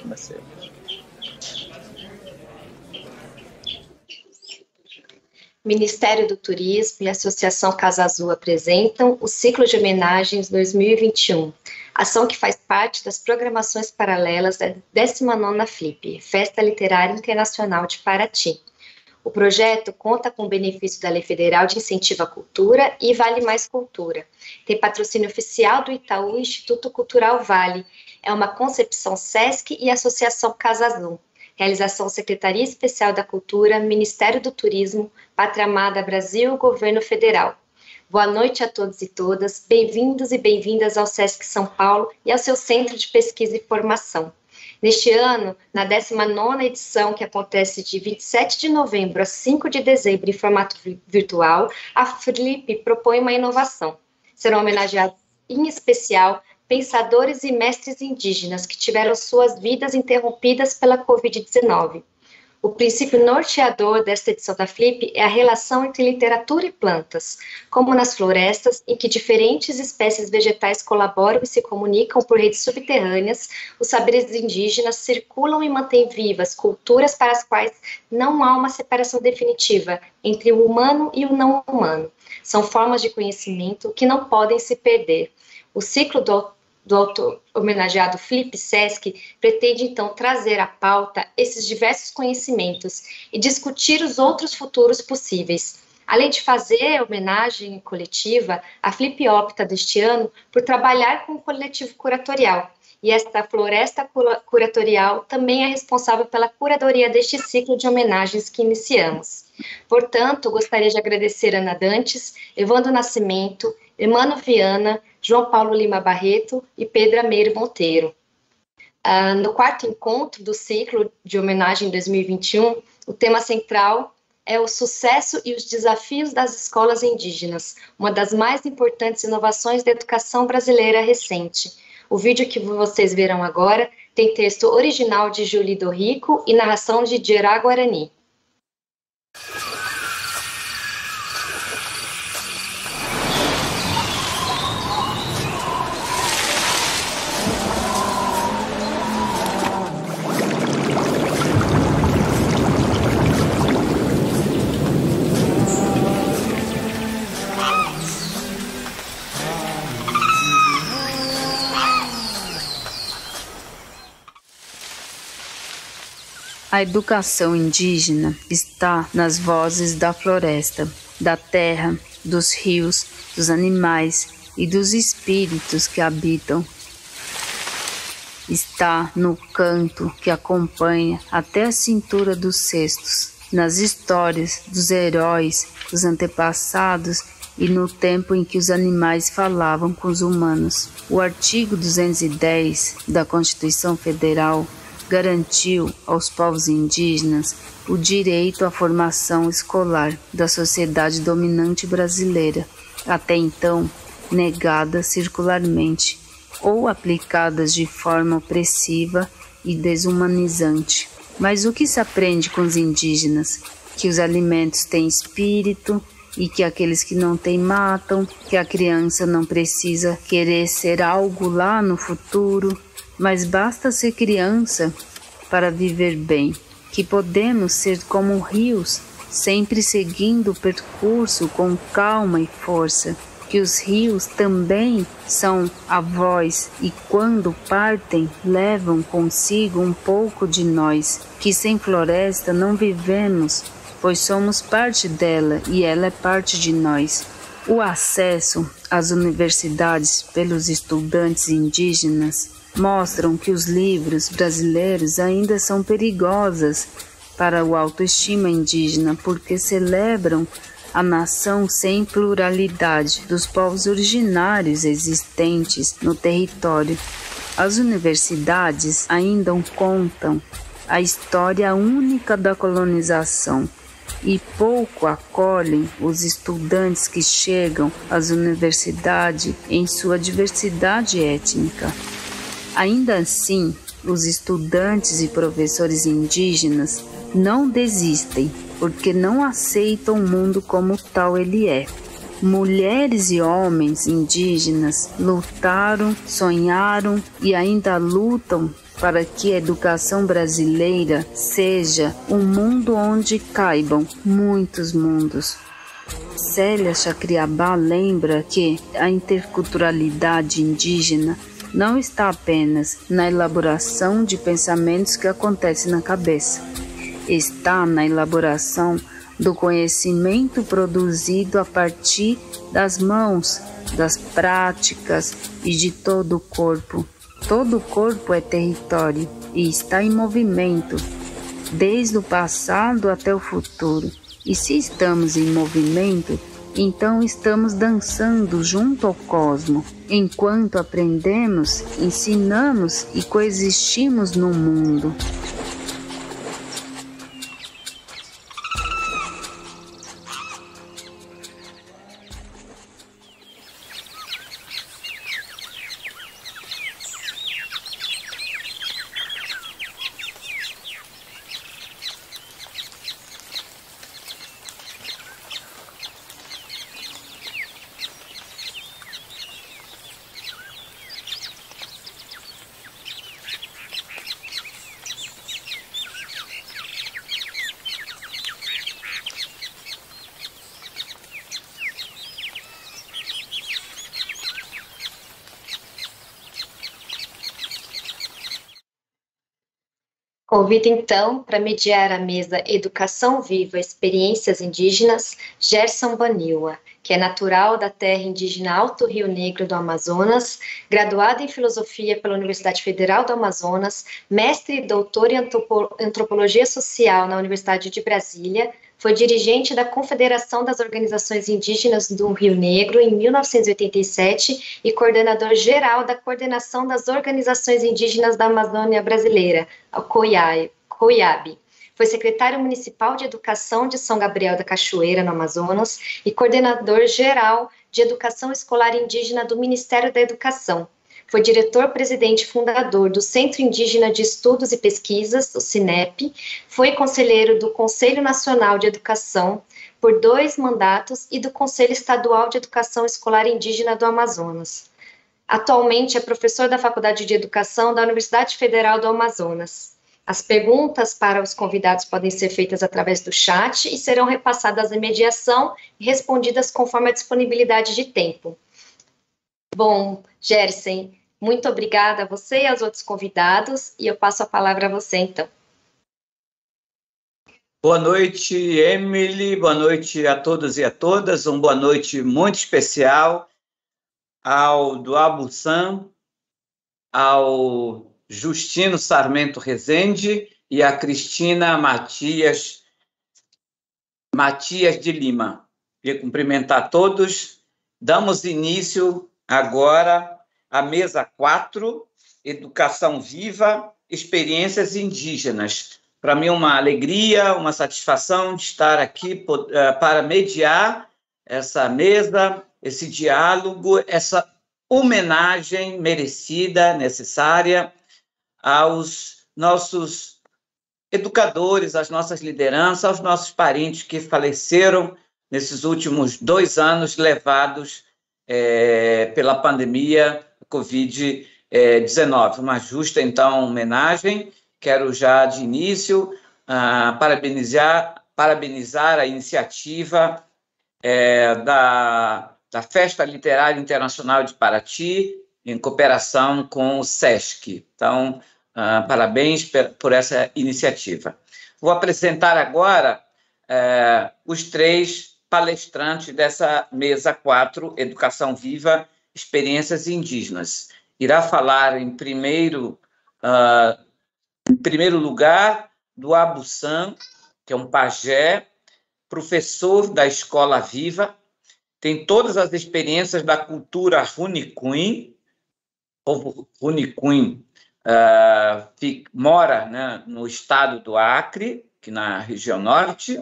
Comecei. Ministério do Turismo e a Associação Casa Azul apresentam o Ciclo de Homenagens 2021, ação que faz parte das programações paralelas da 19ª FLIP, Festa Literária Internacional de Paraty. O projeto conta com o benefício da Lei Federal de Incentivo à Cultura e Vale Mais Cultura. Tem patrocínio oficial do Itaú Instituto Cultural Vale. É uma concepção SESC e Associação Casa Azul. Realização Secretaria Especial da Cultura, Ministério do Turismo, Pátria Amada Brasil, Governo Federal. Boa noite a todos e todas, bem-vindos e bem-vindas ao SESC São Paulo e ao seu Centro de Pesquisa e Formação. Neste ano, na 19ª edição, que acontece de 27 de novembro a 5 de dezembro em formato virtual, a FLIP propõe uma inovação. Serão homenageados, em especial, pensadores e mestres indígenas que tiveram suas vidas interrompidas pela Covid-19. O princípio norteador desta edição da FLIP é a relação entre literatura e plantas, como nas florestas, em que diferentes espécies vegetais colaboram e se comunicam por redes subterrâneas, os saberes indígenas circulam e mantêm vivas culturas para as quais não há uma separação definitiva entre o humano e o não humano. São formas de conhecimento que não podem se perder. O ciclo do auto-homenageado FLIP SESC pretende, então, trazer à pauta esses diversos conhecimentos e discutir os outros futuros possíveis. Além de fazer homenagem coletiva, a FLIP opta deste ano por trabalhar com o coletivo curatorial, e esta floresta curatorial também é responsável pela curadoria deste ciclo de homenagens que iniciamos. Portanto, gostaria de agradecer a Ana Dantes, Evandro Nascimento, Emmanuel Viana, João Paulo Lima Barreto e Pedro Ameiro Monteiro. No quarto encontro do ciclo de homenagem 2021, o tema central é o sucesso e os desafios das escolas indígenas, uma das mais importantes inovações da educação brasileira recente. O vídeo que vocês verão agora tem texto original de Julie Dorrico e narração de Djerá Guarani. A educação indígena está nas vozes da floresta, da terra, dos rios, dos animais e dos espíritos que habitam. Está no canto que acompanha até a cintura dos cestos, nas histórias dos heróis, dos antepassados e no tempo em que os animais falavam com os humanos. O artigo 210 da Constituição Federal garantiu aos povos indígenas o direito à formação escolar da sociedade dominante brasileira, até então negada circularmente ou aplicadas de forma opressiva e desumanizante. Mas o que se aprende com os indígenas? Que os alimentos têm espírito e que aqueles que não têm matam, que a criança não precisa querer ser algo lá no futuro, mas basta ser criança para viver bem, que podemos ser como rios, sempre seguindo o percurso com calma e força, que os rios também são avós e quando partem levam consigo um pouco de nós, que sem floresta não vivemos, pois somos parte dela e ela é parte de nós. O acesso às universidades pelos estudantes indígenas mostram que os livros brasileiros ainda são perigosas para a autoestima indígena porque celebram a nação sem pluralidade dos povos originários existentes no território. As universidades ainda contam a história única da colonização e pouco acolhem os estudantes que chegam às universidades em sua diversidade étnica. Ainda assim, os estudantes e professores indígenas não desistem, porque não aceitam o mundo como tal ele é. Mulheres e homens indígenas lutaram, sonharam e ainda lutam para que a educação brasileira seja um mundo onde caibam muitos mundos. Célia Chacriabá lembra que a interculturalidade indígena não está apenas na elaboração de pensamentos que acontecem na cabeça, está na elaboração do conhecimento produzido a partir das mãos, das práticas e de todo o corpo. Todo o corpo é território e está em movimento, desde o passado até o futuro. E se estamos em movimento, então estamos dançando junto ao cosmo, enquanto aprendemos, ensinamos e coexistimos no mundo. Convido, então, para mediar a mesa Educação Viva Experiências Indígenas, Gerson Baniwa, que é natural da terra indígena Alto Rio Negro do Amazonas, graduado em Filosofia pela Universidade Federal do Amazonas, mestre e doutor em Antropologia Social na Universidade de Brasília, foi dirigente da Confederação das Organizações Indígenas do Rio Negro em 1987 e coordenador geral da Coordenação das Organizações Indígenas da Amazônia Brasileira, a COIAB. Foi secretário municipal de Educação de São Gabriel da Cachoeira, no Amazonas, e coordenador geral de Educação Escolar Indígena do Ministério da Educação. Foi diretor-presidente e fundador do Centro Indígena de Estudos e Pesquisas, o CINEP, foi conselheiro do Conselho Nacional de Educação por 2 mandatos e do Conselho Estadual de Educação Escolar Indígena do Amazonas. Atualmente é professor da Faculdade de Educação da Universidade Federal do Amazonas. As perguntas para os convidados podem ser feitas através do chat e serão repassadas à mediação e respondidas conforme a disponibilidade de tempo. Bom, Gerson, muito obrigada a você e aos outros convidados, e eu passo a palavra a você, então. Boa noite, Emily, boa noite a todos e a todas, uma boa noite muito especial ao Duabo Sam, ao Justino Sarmento Rezende e a Cristina Matias de Lima. Queria cumprimentar todos. Damos início agora à mesa 4, Educação Viva, Experiências Indígenas. Para mim é uma alegria, uma satisfação de estar aqui para mediar essa mesa, esse diálogo, essa homenagem merecida, necessária aos nossos educadores, às nossas lideranças, aos nossos parentes que faleceram nesses últimos 2 anos levados pela pandemia Covid-19. Uma justa, então, homenagem. Quero já, de início, parabenizar a iniciativa da Festa Literária Internacional de Paraty, em cooperação com o SESC. Então, parabéns por essa iniciativa. Vou apresentar agora os 3 palestrantes dessa mesa 4, Educação Viva, Experiências Indígenas. Irá falar, em primeiro lugar, do Duabo Sam, que é um pajé, professor da Escola Viva, tem todas as experiências da cultura Runicuim. O povo Runicuim mora, né, no estado do Acre, aqui na região norte.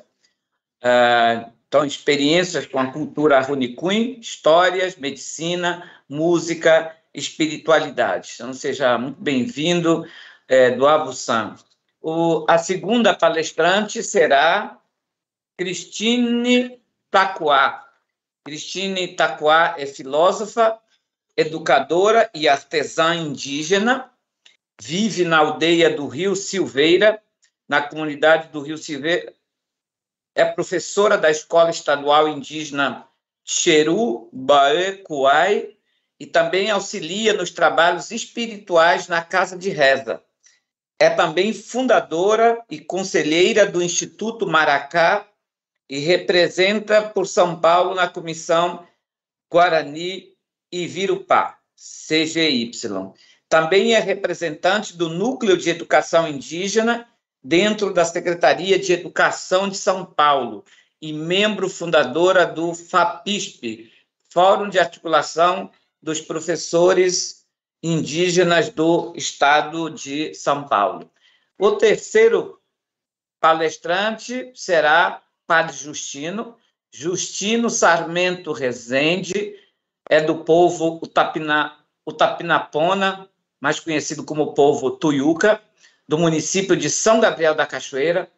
Então, experiências com a cultura Runicuim, histórias, medicina, música, espiritualidade. Então, seja muito bem-vindo, Duabo Sam. A segunda palestrante será Cristine Taquá. Cristine Taquá é filósofa, educadora e artesã indígena. vive na aldeia do Rio Silveira, na comunidade do Rio Silveira, é professora da Escola Estadual Indígena Cheru Bae Kuai e também auxilia nos trabalhos espirituais na Casa de Reza. É também fundadora e conselheira do Instituto Maracá e representa por São Paulo na Comissão Guarani Ivirupá, CGY. Também é representante do Núcleo de Educação Indígena dentro da Secretaria de Educação de São Paulo e membro fundadora do FAPISP, Fórum de Articulação dos Professores Indígenas do Estado de São Paulo. O terceiro palestrante será Padre Justino Sarmento Rezende, é do povo Utapinapona, mais conhecido como povo Tuiuca, do município de São Gabriel da Cachoeira.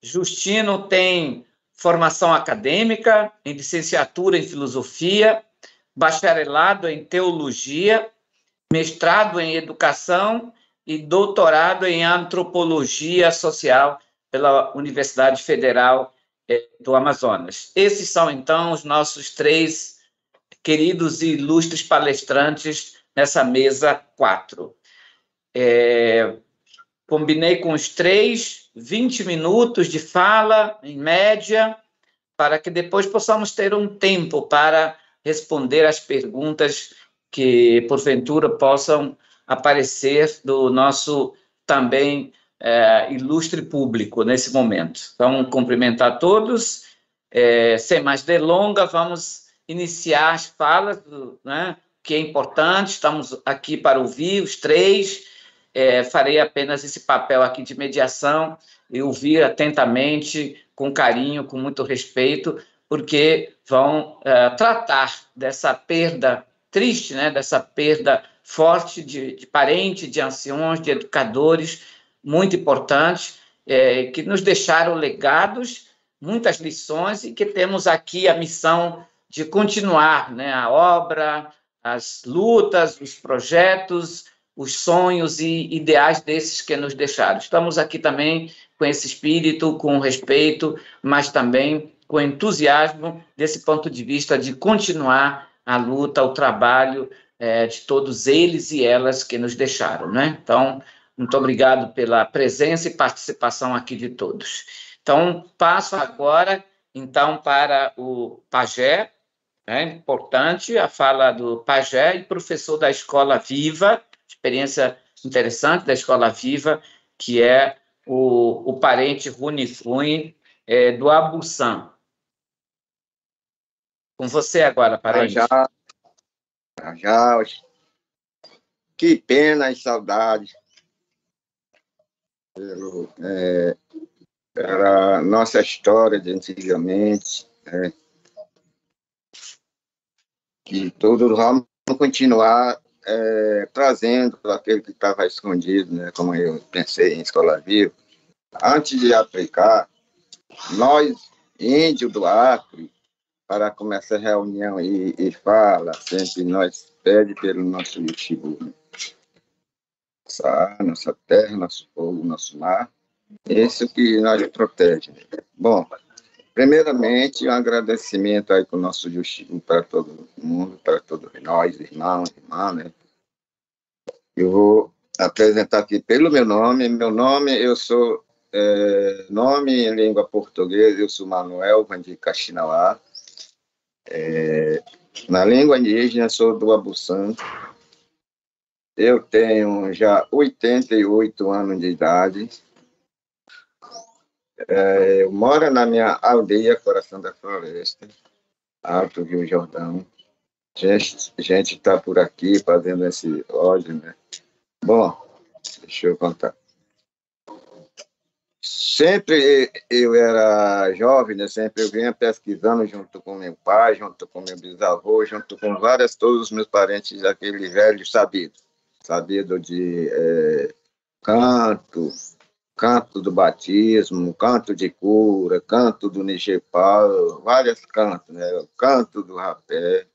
Justino tem formação acadêmica em licenciatura em filosofia, bacharelado em teologia, mestrado em educação e doutorado em antropologia social pela Universidade Federal do Amazonas. Esses são, então, os nossos 3 queridos e ilustres palestrantes nessa mesa 4. Combinei com os 3, 20 minutos de fala, em média, para que depois possamos ter um tempo para responder às perguntas que, porventura, possam aparecer do nosso também ilustre público nesse momento. Então, cumprimentar a todos. Sem mais delongas, vamos iniciar as falas, né, que é importante, estamos aqui para ouvir os 3, farei apenas esse papel aqui de mediação e ouvir atentamente, com carinho, com muito respeito, porque vão tratar dessa perda triste, né, dessa perda forte de parentes, de anciões, de educadores, muito importantes, que nos deixaram legados, muitas lições, e que temos aqui a missão de continuar, né, a obra, as lutas, os projetos, os sonhos e ideais desses que nos deixaram. Estamos aqui também com esse espírito, com respeito, mas também com entusiasmo desse ponto de vista de continuar a luta, o trabalho de todos eles e elas que nos deixaram, né? Então, muito obrigado pela presença e participação aqui de todos. Então, passo agora, então, para o Pajé. É importante a fala do Pajé e professor da Escola Viva, experiência interessante da Escola Viva, que é o parente Runifun do Abuçã. Com você agora, parente. Já, que pena e saudade pela nossa história de antigamente, né? Que todos vamos continuar trazendo aquele que estava escondido, né? Como eu pensei em Escola Viva. Antes de aplicar, nós, índios do Acre, para começar a reunião e fala, sempre nós pede pelo nosso Xibu, né? Nossa terra, nosso povo, nosso mar, isso que nós protege. Bom, primeiramente, um agradecimento aí com o nosso Xibu para todo mundo, para todos nós, irmãos, irmãs, né? Eu vou apresentar aqui pelo meu nome, eu sou, nome em língua portuguesa, eu sou Manuel Vandi Caxinauá. Na língua indígena, sou do Abuçã. Eu tenho já 88 anos de idade. Eu moro na minha aldeia, Coração da Floresta, Alto Rio Jordão. A gente está por aqui fazendo esse ódio, né? Bom, deixa eu contar. Sempre eu era jovem, né? Sempre eu vinha pesquisando junto com meu pai, junto com meu bisavô, junto com todos os meus parentes, aquele velho sabido de canto do batismo, canto de cura, canto do Nigepal, vários cantos, né? Canto do rapé,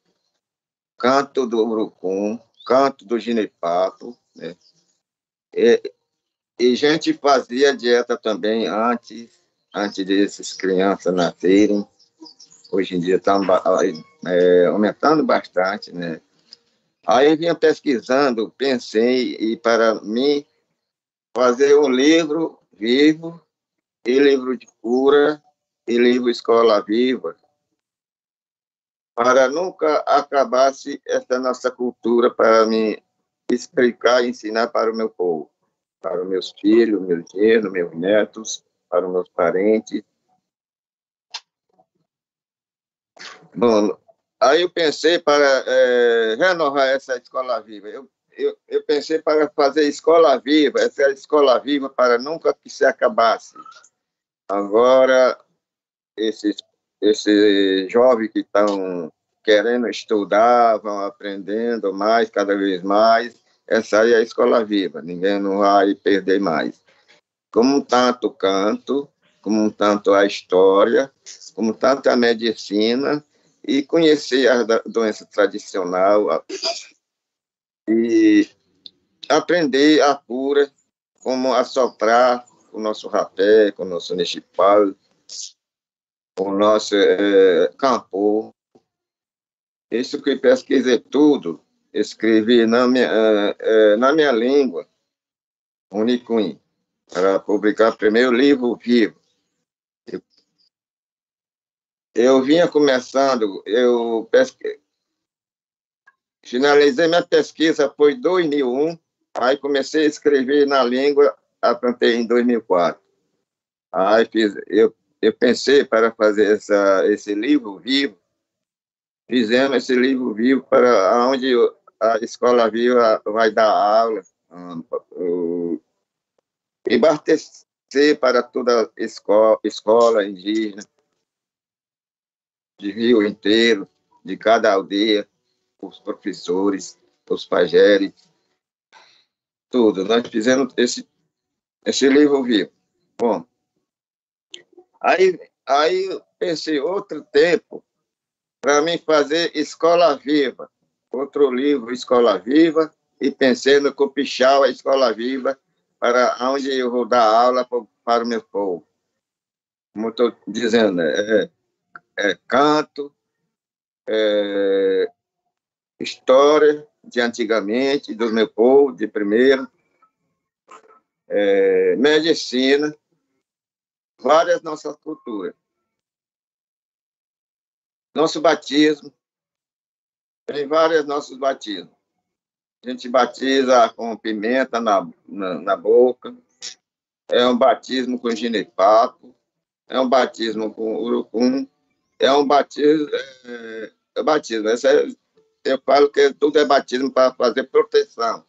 canto do urucum, canto do ginipapo, né? E a gente fazia dieta também antes desses crianças nascerem. Hoje em dia está aumentando bastante, né? Aí eu vinha pesquisando, pensei, e para mim fazer um livro vivo, e livro de cura, e livro Escola Viva, para nunca acabasse essa nossa cultura, para me explicar e ensinar para o meu povo, para os meus filhos, meus genros, meus netos, para os meus parentes. Bom, aí eu pensei para renovar essa escola viva. Eu pensei para fazer escola viva, essa escola viva para nunca que se acabasse. Agora, esses jovens que estão querendo estudar, vão aprendendo mais, cada vez mais, essa aí é a escola viva, ninguém não vai perder mais. Como tanto o canto, como tanto a história, como tanto a medicina, e conhecer a doença tradicional e aprender a cura, como assoprar o nosso rapé, com o nosso nexipal, com o nosso campo. Isso que pesquisei tudo, escrevi na minha língua, Unicuim, para publicar o primeiro livro vivo. Eu vinha começando, finalizei minha pesquisa, foi em 2001, aí comecei a escrever na língua, aprontei em 2004. Aí eu pensei para fazer esse livro vivo, fizemos esse livro vivo para onde a Escola Viva vai dar aula, e abastecer para toda a escola indígena, de Rio inteiro, de cada aldeia, os professores, os pajés, tudo. Nós fizemos esse livro vivo. Bom, aí eu pensei outro tempo para mim fazer Escola Viva, outro livro, Escola Viva, e pensei no Cupixal, a Escola Viva, para onde eu vou dar aula para o meu povo. Como estou dizendo, canto, história de antigamente, do meu povo, de primeiro, medicina, várias nossas culturas. Nosso batismo, tem vários nossos batismos. A gente batiza com pimenta na boca, é um batismo com ginipapo, é um batismo com urucum, é um batismo, batismo. Eu falo que tudo é batismo para fazer proteção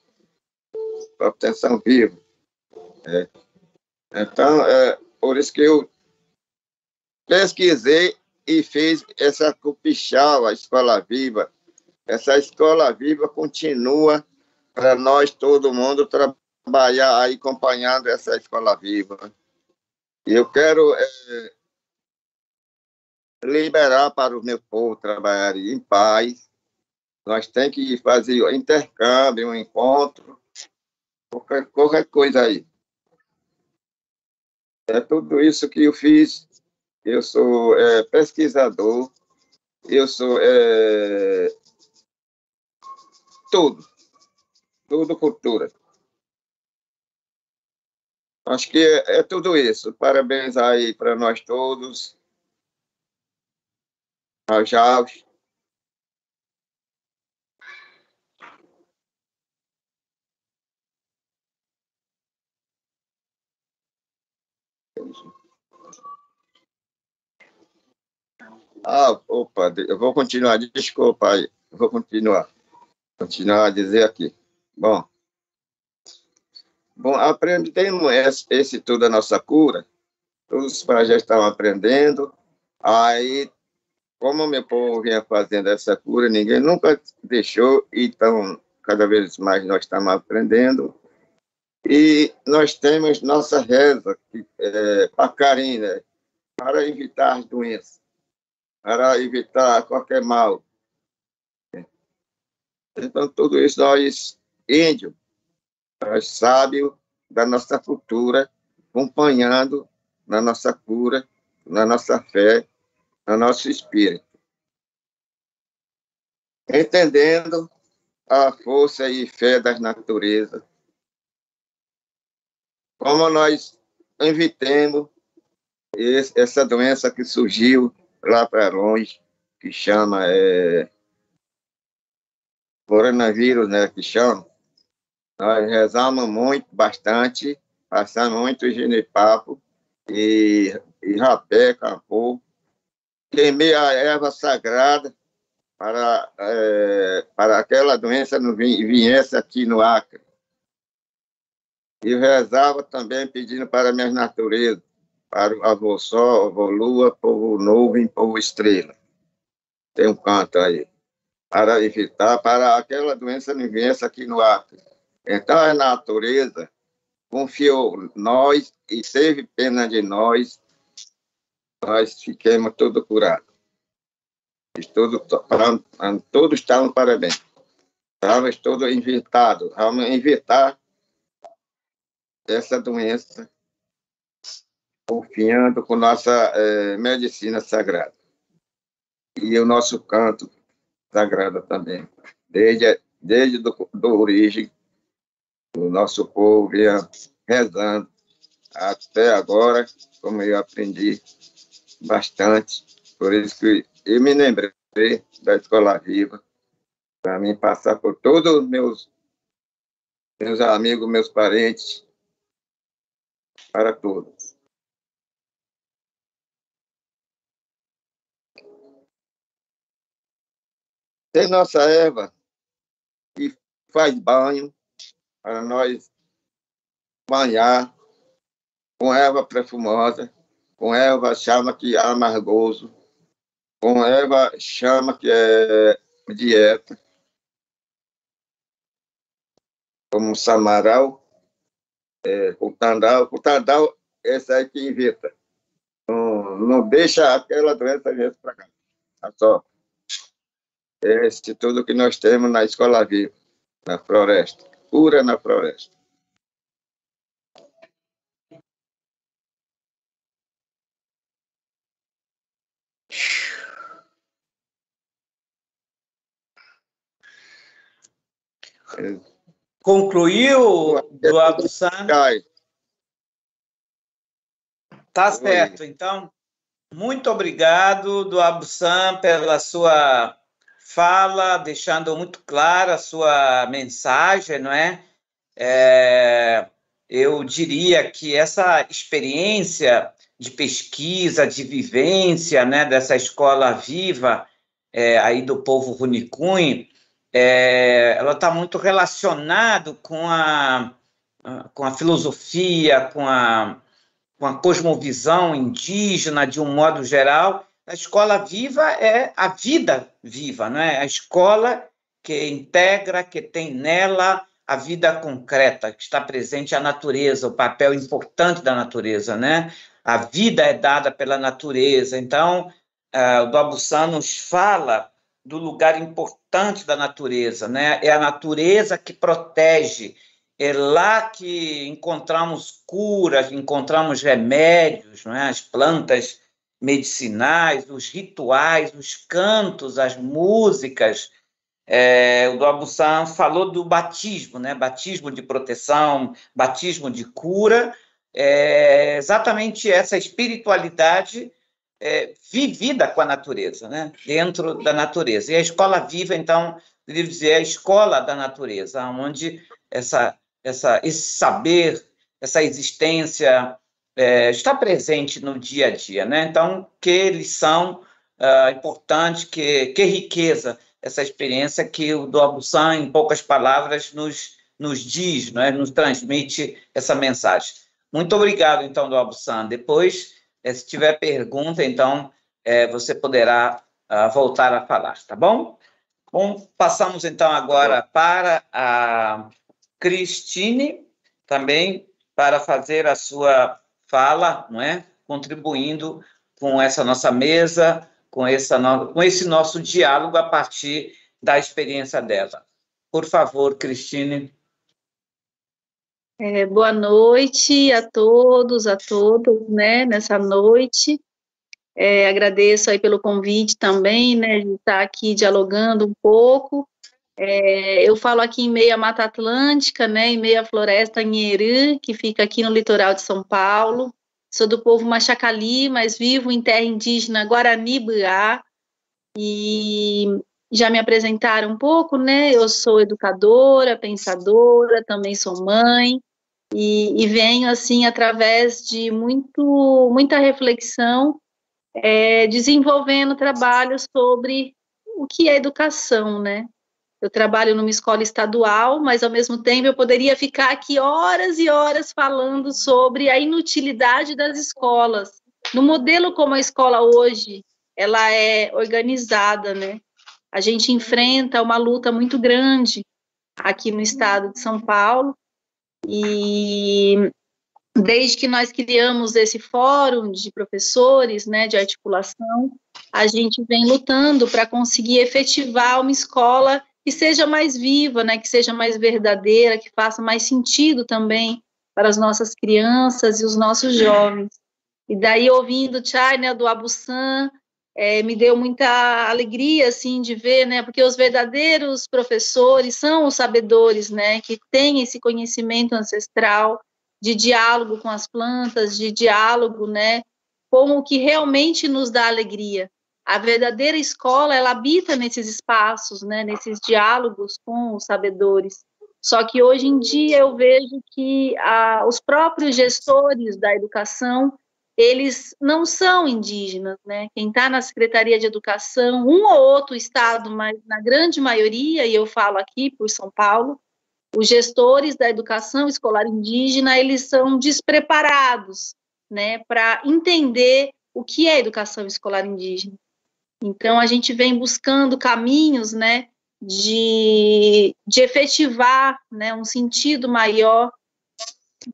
viva. Então, por isso que eu pesquisei e fiz essa Cupixal, a Escola Viva. Essa Escola Viva continua para nós, todo mundo, trabalhar aí acompanhando essa Escola Viva. E eu quero liberar para o meu povo trabalhar em paz. Nós temos que fazer um intercâmbio, um encontro, qualquer coisa aí. É tudo isso que eu fiz. Eu sou pesquisador, eu sou tudo cultura. Acho que é tudo isso. Parabéns aí para nós todos. Tchau. Opa, eu vou continuar, desculpa aí. Eu vou continuar a dizer aqui. Bom, aprendemos esse tudo a nossa cura. Todos os pais já estão aprendendo. Aí, como o meu povo vinha fazendo essa cura, ninguém nunca deixou, então, cada vez mais nós estamos aprendendo. E nós temos nossa reza, Pacarina, para evitar as doenças, para evitar qualquer mal. Então, tudo isso nós, índios, nós sábios da nossa cultura, acompanhando na nossa cura, na nossa fé, no nosso espírito. Entendendo a força e fé das naturezas, como nós evitemos essa doença que surgiu lá para longe, que chama coronavírus, né, que chama. Nós rezamos muito, bastante, passamos muito genipapo e rapé, capô, queimei a erva sagrada para aquela doença não viesse aqui no Acre. E rezava também pedindo para minhas naturezas, para o avô Sol, avô Lua, povo nuvem, povo estrela. Tem um canto aí. Para evitar, para aquela doença não viesse aqui no Acre. Então a natureza confiou nós e teve pena de nós fiquemos todos curados. Todos estavam parabéns. Estávamos todos invitados. Vamos evitar essa doença, confiando com nossa medicina sagrada. E o nosso canto sagrado também. Desde a origem, o nosso povo ia rezando até agora, como eu aprendi bastante. Por isso que eu me lembrei da Escola Viva, para mim passar por todos os meus amigos, meus parentes, para todos. Tem nossa erva que faz banho para nós banhar com erva perfumosa, com erva chama que é amargoso, com erva chama que é dieta, como samaral, o tandal, esse aí que evita. Não deixa aquela doença vir para cá. É só. Esse tudo que nós temos na Escola Viva, na floresta. Cura na floresta. Concluiu, do Abussan? Tá certo. Então, muito obrigado, do Abussan, pela sua fala, deixando muito clara a sua mensagem, não é? Eu diria que essa experiência de pesquisa, de vivência, né, dessa escola viva aí do povo Runicunha, ela está muito relacionada com a filosofia, com a cosmovisão indígena, de um modo geral. A escola viva é a vida viva, não é? A escola que integra, que tem nela a vida concreta, que está presente a natureza, o papel importante da natureza, né? A vida é dada pela natureza. Então, o Babussan nos fala do lugar importante da natureza, né? É a natureza que protege, é lá que encontramos curas, encontramos remédios, não é? As plantas medicinais, os rituais, os cantos, as músicas. O Babussan falou do batismo, né? Batismo de proteção, batismo de cura, exatamente essa espiritualidade vivida com a natureza, né? Dentro da natureza. E a escola viva, então, devo dizer, é a escola da natureza, onde esse saber, essa existência está presente no dia a dia, né? Então, que lição importante, que riqueza essa experiência que o do Babussan, em poucas palavras, nos diz, não é? Nos transmite essa mensagem. Muito obrigado, então, do Babussan. Depois, se tiver pergunta, então, você poderá voltar a falar, tá bom? Bom, passamos, então, agora para a Cristine, também para fazer a sua fala, não é? Contribuindo com essa nossa mesa, com esse nosso diálogo a partir da experiência dela. Por favor, Cristine. Boa noite a todos, né, nessa noite. Agradeço aí pelo convite também, né, de estar aqui dialogando um pouco. Eu falo aqui em meio à Mata Atlântica, né, em meio à Floresta Anherã, que fica aqui no litoral de São Paulo. Sou do povo Machacali, mas vivo em terra indígena Guarani-Buá. E já me apresentaram um pouco, né, eu sou educadora, pensadora, também sou mãe. E venho, assim, através de muita reflexão, desenvolvendo trabalho sobre o que é educação, né? Eu trabalho numa escola estadual, mas, ao mesmo tempo, eu poderia ficar aqui horas e horas falando sobre a inutilidade das escolas. No modelo como a escola hoje, ela é organizada, né? A gente enfrenta uma luta muito grande aqui no estado de São Paulo, e desde que nós criamos esse fórum de professores, né, de articulação, a gente vem lutando para conseguir efetivar uma escola que seja mais viva, né, que seja mais verdadeira, que faça mais sentido também para as nossas crianças e os nossos jovens. E daí, ouvindo o Chay, né, do Abussan, me deu muita alegria, assim, de ver, né, porque os verdadeiros professores são os sabedores, né, que têm esse conhecimento ancestral de diálogo com as plantas, de diálogo, né, com o que realmente nos dá alegria. A verdadeira escola, ela habita nesses espaços, né, nesses diálogos com os sabedores. Só que hoje em dia eu vejo que os próprios gestores da educação, eles não são indígenas, né? Quem está na Secretaria de Educação, um ou outro estado, mas na grande maioria, e eu falo aqui por São Paulo, os gestores da educação escolar indígena, eles são despreparados, né, para entender o que é educação escolar indígena. Então, a gente vem buscando caminhos, né, de efetivar, né, um sentido maior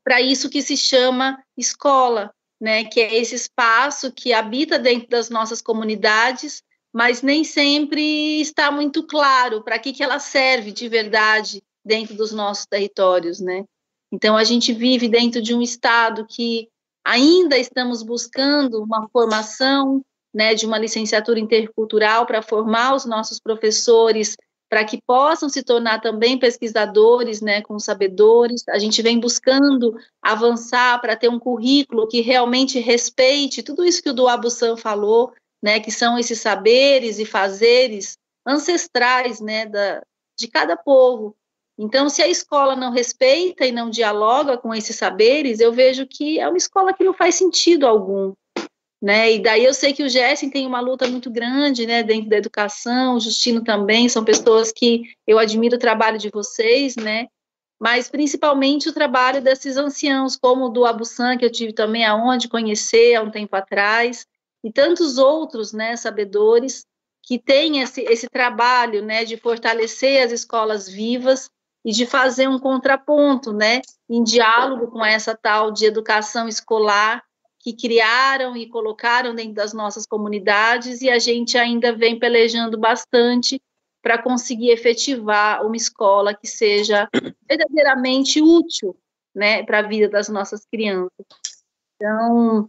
para isso que se chama escola, né, que é esse espaço que habita dentro das nossas comunidades, mas nem sempre está muito claro para que ela serve de verdade dentro dos nossos territórios, né? Então, a gente vive dentro de um estado que ainda estamos buscando uma formação, né, de uma licenciatura intercultural para formar os nossos professores para que possam se tornar também pesquisadores, né, com sabedores. A gente vem buscando avançar para ter um currículo que realmente respeite tudo isso que o Duabussan falou, né, que são esses saberes e fazeres ancestrais, né, de cada povo. Então, se a escola não respeita e não dialoga com esses saberes, eu vejo que é uma escola que não faz sentido algum, né? E daí eu sei que o Gessen tem uma luta muito grande, né, dentro da educação, o Justino também, são pessoas que eu admiro o trabalho de vocês, né, mas principalmente o trabalho desses anciãos, como o do Abussan, que eu tive também a honra de conhecer há um tempo atrás, e tantos outros, né, sabedores, que têm esse trabalho, né, de fortalecer as escolas vivas e de fazer um contraponto, né, em diálogo com essa tal de educação escolar, que criaram e colocaram dentro das nossas comunidades, e a gente ainda vem pelejando bastante para conseguir efetivar uma escola que seja verdadeiramente útil, né, para a vida das nossas crianças. Então,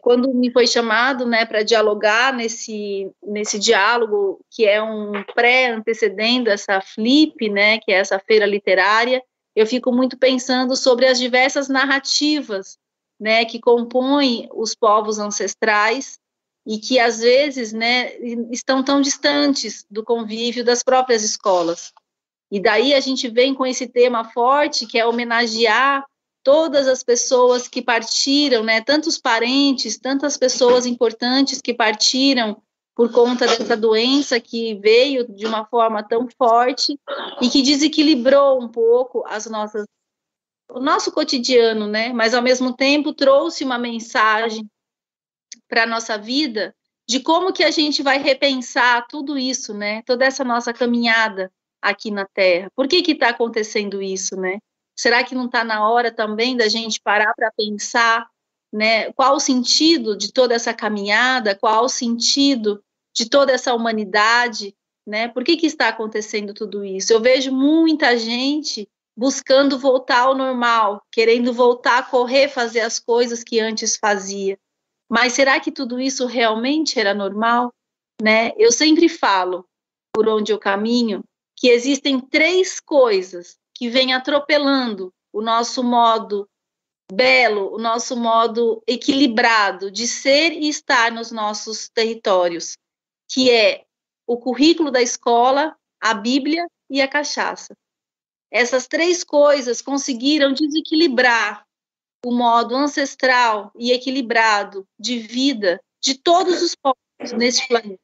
quando me foi chamado, né, para dialogar nesse diálogo, que é um pré-antecedendo essa FLIP, né, que é essa feira literária, eu fico muito pensando sobre as diversas narrativas, né, que compõem os povos ancestrais e que, às vezes, né, estão tão distantes do convívio das próprias escolas. E daí a gente vem com esse tema forte, que é homenagear todas as pessoas que partiram, né, tantos parentes, tantas pessoas importantes que partiram por conta dessa doença que veio de uma forma tão forte e que desequilibrou um pouco o nosso cotidiano, né? Mas, ao mesmo tempo, trouxe uma mensagem para a nossa vida de como que a gente vai repensar tudo isso, né? Toda essa nossa caminhada aqui na Terra. Por que está acontecendo isso, né? Será que não está na hora também da gente parar para pensar, né? Qual o sentido de toda essa caminhada? Qual o sentido de toda essa humanidade? né? Por que está acontecendo tudo isso? Eu vejo muita gente buscando voltar ao normal, querendo voltar a correr, fazer as coisas que antes fazia. Mas será que tudo isso realmente era normal, né? Eu sempre falo, por onde eu caminho, que existem 3 coisas que vêm atropelando o nosso modo belo, o nosso modo equilibrado de ser e estar nos nossos territórios, que é o currículo da escola, a Bíblia e a cachaça. Essas 3 coisas conseguiram desequilibrar o modo ancestral e equilibrado de vida de todos os povos nesse planeta.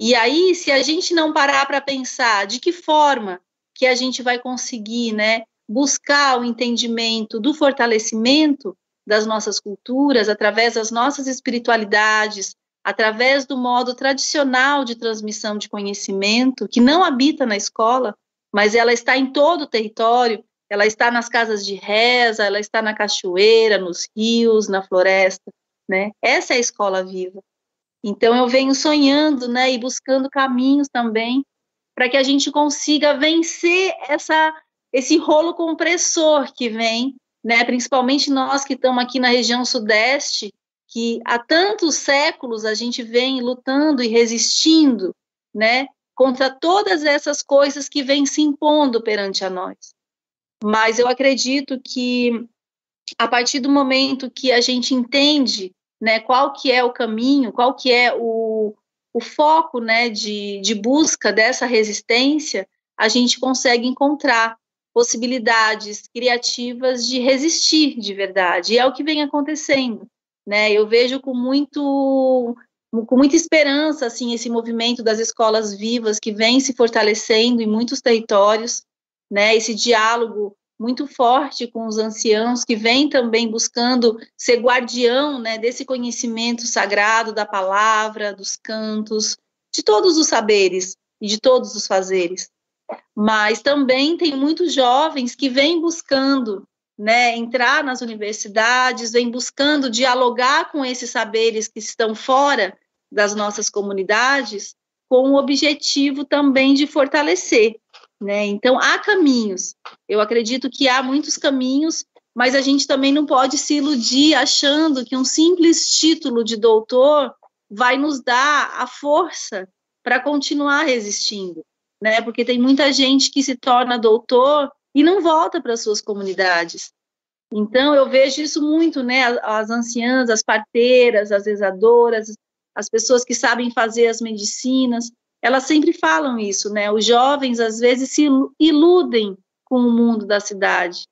E aí, se a gente não parar para pensar de que forma que a gente vai conseguir, né, buscar o entendimento do fortalecimento das nossas culturas, através das nossas espiritualidades, através do modo tradicional de transmissão de conhecimento, que não habita na escola, mas ela está em todo o território, ela está nas casas de reza, ela está na cachoeira, nos rios, na floresta, né? Essa é a escola viva. Então, eu venho sonhando, né, e buscando caminhos também para que a gente consiga vencer esse rolo compressor que vem, né, principalmente nós que estamos aqui na região sudeste, que há tantos séculos a gente vem lutando e resistindo, né, contra todas essas coisas que vêm se impondo perante a nós. Mas eu acredito que, a partir do momento que a gente entende, né, qual que é o caminho, qual que é o foco, né, de busca dessa resistência, a gente consegue encontrar possibilidades criativas de resistir de verdade, e é o que vem acontecendo, né? Eu vejo com muita esperança, assim, esse movimento das escolas vivas que vem se fortalecendo em muitos territórios, né? Esse diálogo muito forte com os anciãos, que vem também buscando ser guardião, né, desse conhecimento sagrado da palavra, dos cantos, de todos os saberes e de todos os fazeres. Mas também tem muitos jovens que vêm buscando, né, entrar nas universidades, vêm buscando dialogar com esses saberes que estão fora das nossas comunidades, com o objetivo também de fortalecer, né? Então, há caminhos, eu acredito que há muitos caminhos, mas a gente também não pode se iludir achando que um simples título de doutor vai nos dar a força para continuar resistindo, né? Porque tem muita gente que se torna doutor e não volta para suas comunidades. Então, eu vejo isso muito, né? As anciãs, as parteiras, as rezadoras, as pessoas que sabem fazer as medicinas, elas sempre falam isso, né? Os jovens, às vezes, se iludem com o mundo da cidade.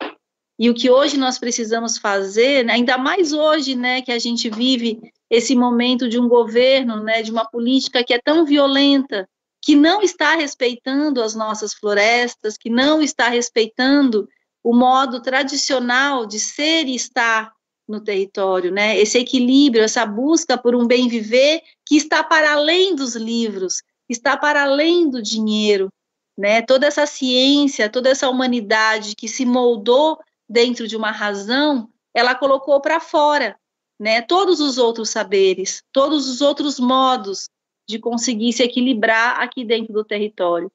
E o que hoje nós precisamos fazer, né, ainda mais hoje, né, que a gente vive esse momento de um governo, né, de uma política que é tão violenta, que não está respeitando as nossas florestas, que não está respeitando o modo tradicional de ser e estar no território, né? Esse equilíbrio, essa busca por um bem viver que está para além dos livros, está para além do dinheiro, né? Toda essa ciência, toda essa humanidade que se moldou dentro de uma razão, ela colocou para fora, né? Todos os outros saberes, todos os outros modos de conseguir se equilibrar aqui dentro do território.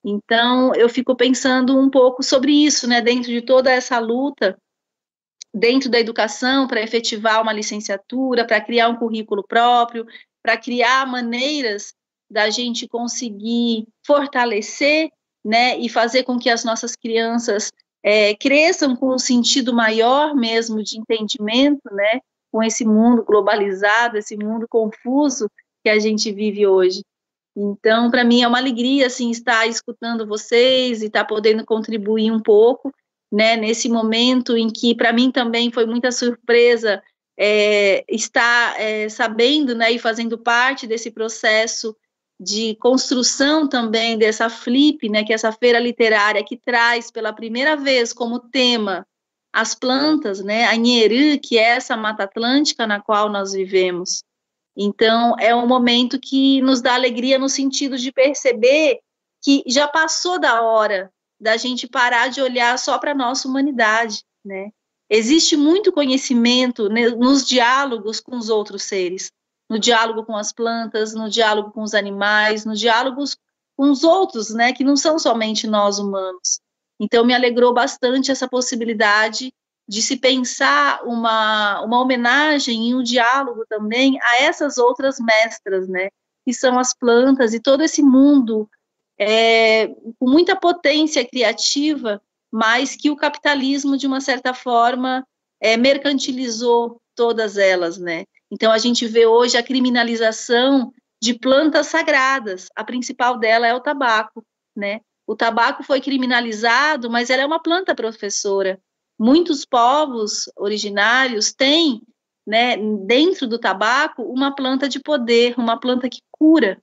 Então, eu fico pensando um pouco sobre isso, né? Dentro de toda essa luta, dentro da educação, para efetivar uma licenciatura, para criar um currículo próprio, para criar maneiras da gente conseguir fortalecer, né, e fazer com que as nossas crianças cresçam com um sentido maior mesmo de entendimento, né, com esse mundo globalizado, esse mundo confuso que a gente vive hoje. Então, para mim é uma alegria, assim, estar escutando vocês e estar podendo contribuir um pouco, né, nesse momento em que, para mim também foi muita surpresa estar sabendo, né, e fazendo parte desse processo de construção também dessa FLIP, né, que é essa feira literária que traz pela primeira vez como tema as plantas, né, a Nherê, que é essa Mata Atlântica na qual nós vivemos. Então, é um momento que nos dá alegria no sentido de perceber que já passou da hora da gente parar de olhar só para a nossa humanidade, né? Existe muito conhecimento nos diálogos com os outros seres, no diálogo com as plantas, no diálogo com os animais, no diálogo os outros, né, que não são somente nós humanos. Então, me alegrou bastante essa possibilidade de se pensar uma homenagem e um diálogo também a essas outras mestras, né, que são as plantas e todo esse mundo com muita potência criativa, mas que o capitalismo, de uma certa forma, mercantilizou todas elas, né? Então, a gente vê hoje a criminalização de plantas sagradas. A principal dela é o tabaco, né? O tabaco foi criminalizado, mas ela é uma planta professora. Muitos povos originários têm, né, dentro do tabaco, uma planta de poder, uma planta que cura.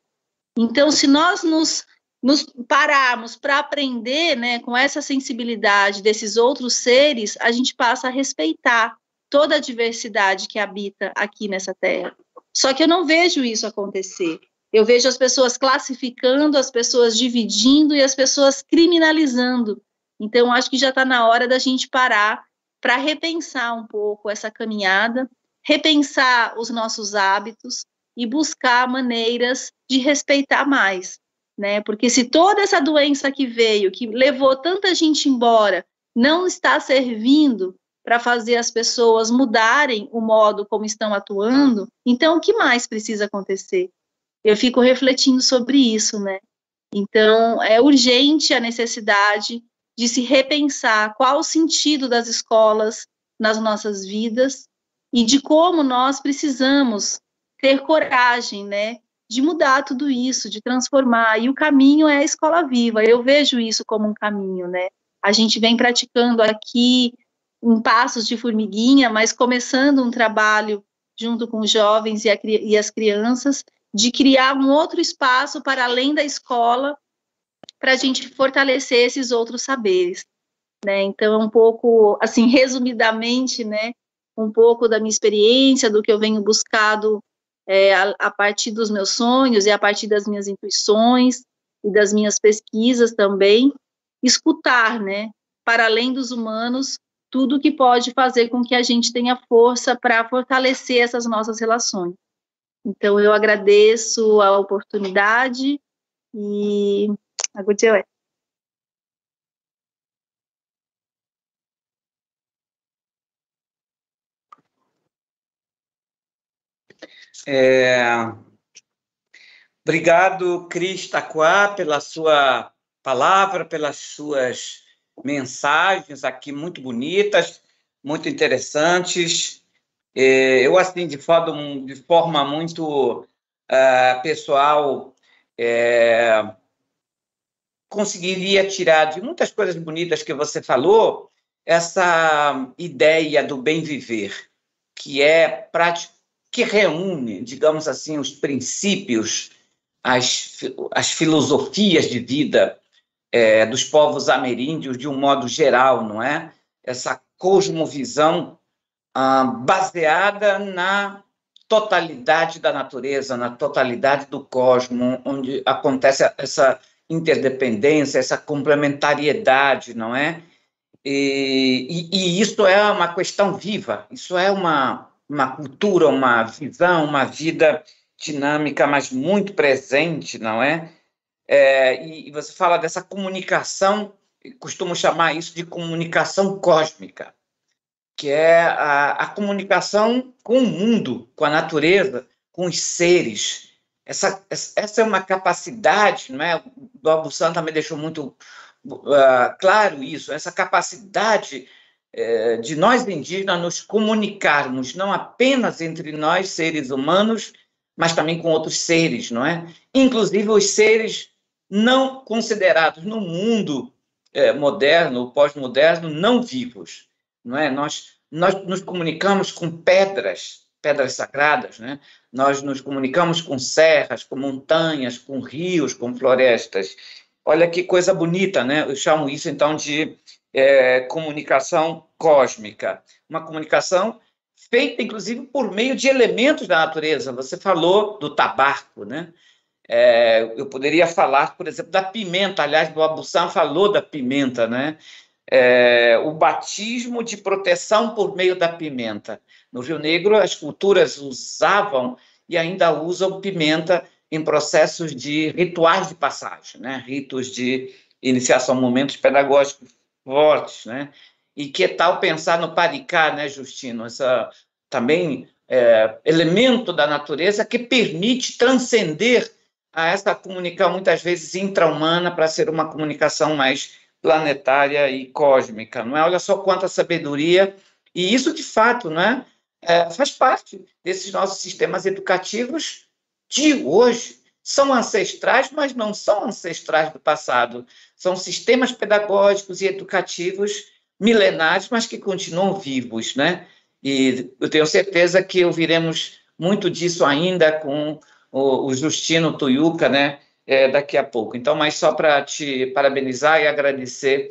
Então, se nós nos pararmos para aprender, né, com essa sensibilidade desses outros seres, a gente passa a respeitar toda a diversidade que habita aqui nessa terra. Só que eu não vejo isso acontecer. Eu vejo as pessoas classificando, as pessoas dividindo e as pessoas criminalizando. Então, acho que já está na hora da gente parar para repensar um pouco essa caminhada, repensar os nossos hábitos e buscar maneiras de respeitar mais, né? Porque se toda essa doença que veio, que levou tanta gente embora, não está servindo para fazer as pessoas mudarem o modo como estão atuando, então o que mais precisa acontecer? Eu fico refletindo sobre isso, né? Então, é urgente a necessidade de se repensar qual o sentido das escolas nas nossas vidas e de como nós precisamos ter coragem, né, de mudar tudo isso, de transformar, e o caminho é a escola viva. Eu vejo isso como um caminho, né? A gente vem praticando aqui em passos de formiguinha, mas começando um trabalho junto com os jovens e as crianças, de criar um outro espaço para além da escola, para a gente fortalecer esses outros saberes, né? Então, é um pouco, assim, resumidamente, né, um pouco da minha experiência, do que eu venho buscado a partir dos meus sonhos e a partir das minhas intuições e das minhas pesquisas também, escutar, né, para além dos humanos, tudo que pode fazer com que a gente tenha força para fortalecer essas nossas relações. Então, eu agradeço a oportunidade e agora Obrigado, Cris Taquá, pela sua palavra, pelas suas mensagens aqui muito bonitas, muito interessantes. Eu, assim, de forma muito pessoal, conseguiria tirar de muitas coisas bonitas que você falou essa ideia do bem viver, que que reúne, digamos assim, os princípios, as filosofias de vida dos povos ameríndios de um modo geral, não é? Essa cosmovisão baseada na totalidade da natureza, na totalidade do cosmos, onde acontece essa interdependência, essa complementariedade, não é? E isso é uma questão viva, isso é uma cultura, uma visão, uma vida dinâmica, mas muito presente, não é? E você fala dessa comunicação, costumo chamar isso de comunicação cósmica, que é a comunicação com o mundo, com a natureza, com os seres. Essa é uma capacidade, não é? O Abou-Sam também deixou muito claro isso, essa capacidade de nós indígenas nos comunicarmos, não apenas entre nós, seres humanos, mas também com outros seres, não é? Inclusive os seres não considerados no mundo moderno, pós-moderno, não vivos, não é? Nós nos comunicamos com pedras sagradas, né? Nós nos comunicamos com serras, com montanhas, com rios, com florestas. Olha que coisa bonita, né? Eu chamo isso, então, de comunicação cósmica. Uma comunicação feita, inclusive, por meio de elementos da natureza. Você falou do tabaco, né? Eu poderia falar, por exemplo, da pimenta. Aliás, o Abou-Sam falou da pimenta, né? O batismo de proteção por meio da pimenta. No Rio Negro, as culturas usavam e ainda usam pimenta em processos de rituais de passagem, né? Ritos de iniciação, momentos pedagógicos fortes, né? E que tal pensar no Paricá, né, Justino? Essa também elemento da natureza que permite transcender a essa comunicação, muitas vezes intra-humana, para ser uma comunicação mais planetária e cósmica, não é? Olha só quanta sabedoria, e isso, de fato, não é? Faz parte desses nossos sistemas educativos de hoje. São ancestrais, mas não são ancestrais do passado. São sistemas pedagógicos e educativos milenares, mas que continuam vivos, né? E eu tenho certeza que ouviremos muito disso ainda com o Justino Tuiuca, né? Daqui a pouco. Então, mas só para te parabenizar e agradecer,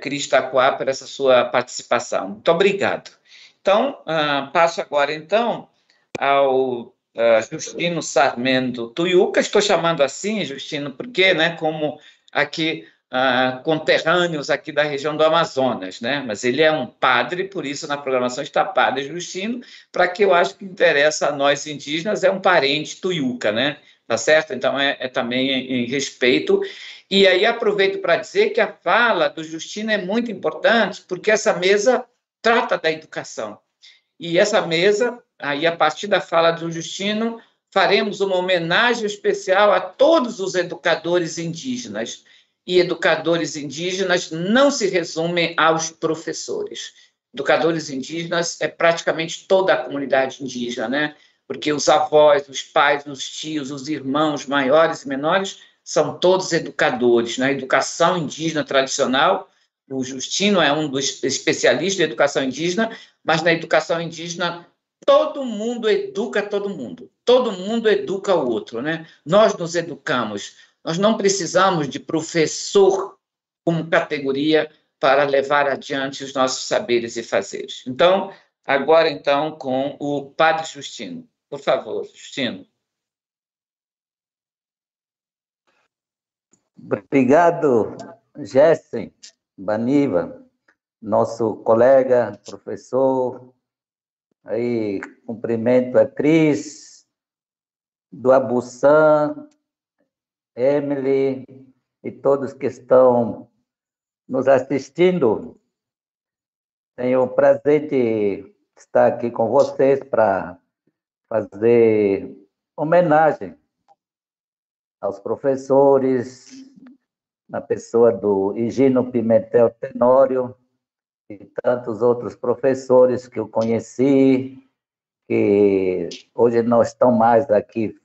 Cris Taquá, por essa sua participação. Muito obrigado. Então, passo agora, então, ao Justino Sarmento Tuiuca. Estou chamando assim, Justino, porque, né, como aqui, conterrâneos aqui da região do Amazonas, né? Mas ele é um padre, por isso na programação está Padre Justino, para que eu acho que interessa a nós indígenas, é um parente Tuiuca, né? Tá certo? Então, também em respeito. E aí aproveito para dizer que a fala do Justino é muito importante, porque essa mesa trata da educação. E essa mesa, aí a partir da fala do Justino, faremos uma homenagem especial a todos os educadores indígenas. E educadores indígenas não se resumem aos professores. Educadores indígenas é praticamente toda a comunidade indígena, né? Porque os avós, os pais, os tios, os irmãos maiores e menores são todos educadores. Na educação indígena tradicional, o Justino é um dos especialistas de educação indígena, mas na educação indígena todo mundo educa todo mundo educa o outro, né? Nós nos educamos, nós não precisamos de professor como categoria para levar adiante os nossos saberes e fazeres. Então, agora então com o Padre Justino. Por favor, Justino. Obrigado, Gessen Baniva, nosso colega, professor. Aí, cumprimento a Cris, do Abussan, Emily e todos que estão nos assistindo. Tenho o prazer de estar aqui com vocês para fazer homenagem aos professores, na pessoa do Higino Pimentel Tenório e tantos outros professores que eu conheci, que hoje não estão mais aqui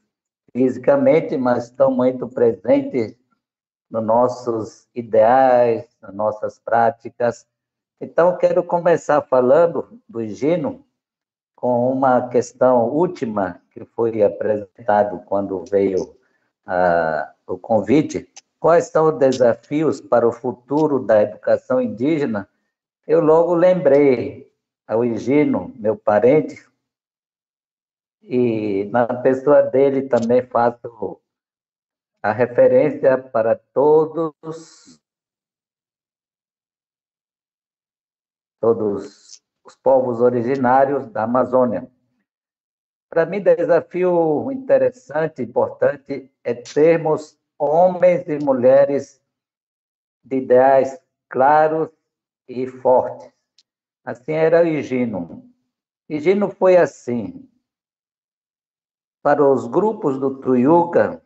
fisicamente, mas estão muito presentes nos nossos ideais, nas nossas práticas. Então, quero começar falando do Higino com uma questão última que foi apresentado quando veio o convite. Quais são os desafios para o futuro da educação indígena? Eu logo lembrei ao Higino, meu parente, e na pessoa dele também faço a referência para todos os povos originários da Amazônia. Para mim, desafio interessante, importante, é termos homens e mulheres de ideais claros e fortes. Assim era o Higino. Higino foi assim. Para os grupos do Tuiuca,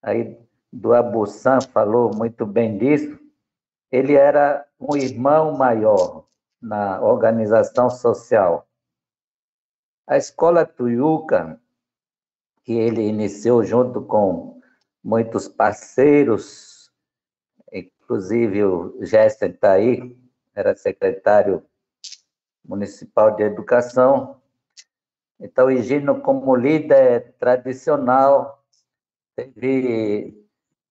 aí do Abussan falou muito bem disso, ele era um irmão maior na organização social. A escola Tuiuca, que ele iniciou junto com muitos parceiros, inclusive o Gessen está aí, era secretário municipal de educação. Então, o Higino, como líder tradicional, teve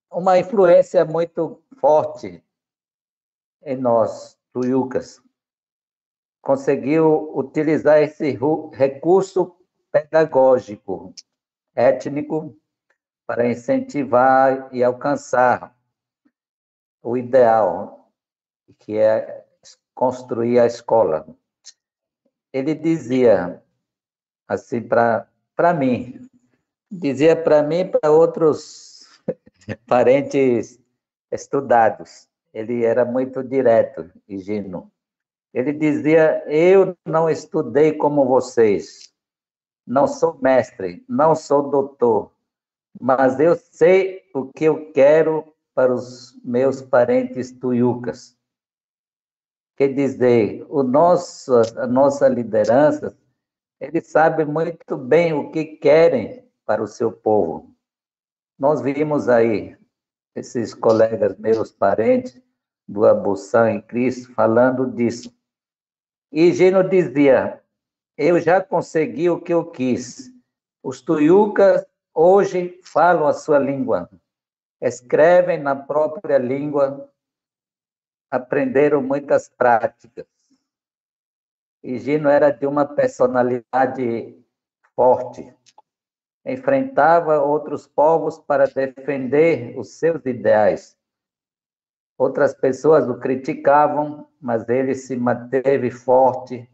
uma influência muito forte em nós, tuiucas. Conseguiu utilizar esse recurso pedagógico, étnico, para incentivar e alcançar o ideal, que é construir a escola. Ele dizia assim para mim, dizia para mim e para outros parentes estudados. Ele era muito direto, Higino. Ele dizia: eu não estudei como vocês, não sou mestre, não sou doutor, mas eu sei o que eu quero para os meus parentes tuiucas. Quer dizer, a nossa liderança, eles sabem muito bem o que querem para o seu povo. Nós vimos aí esses colegas meus parentes do Abução em Cristo falando disso. E Gino dizia: eu já consegui o que eu quis. Os tuiucas hoje falam a sua língua, escrevem na própria língua, aprenderam muitas práticas. E Gino era de uma personalidade forte, enfrentava outros povos para defender os seus ideais. Outras pessoas o criticavam, mas ele se manteve forte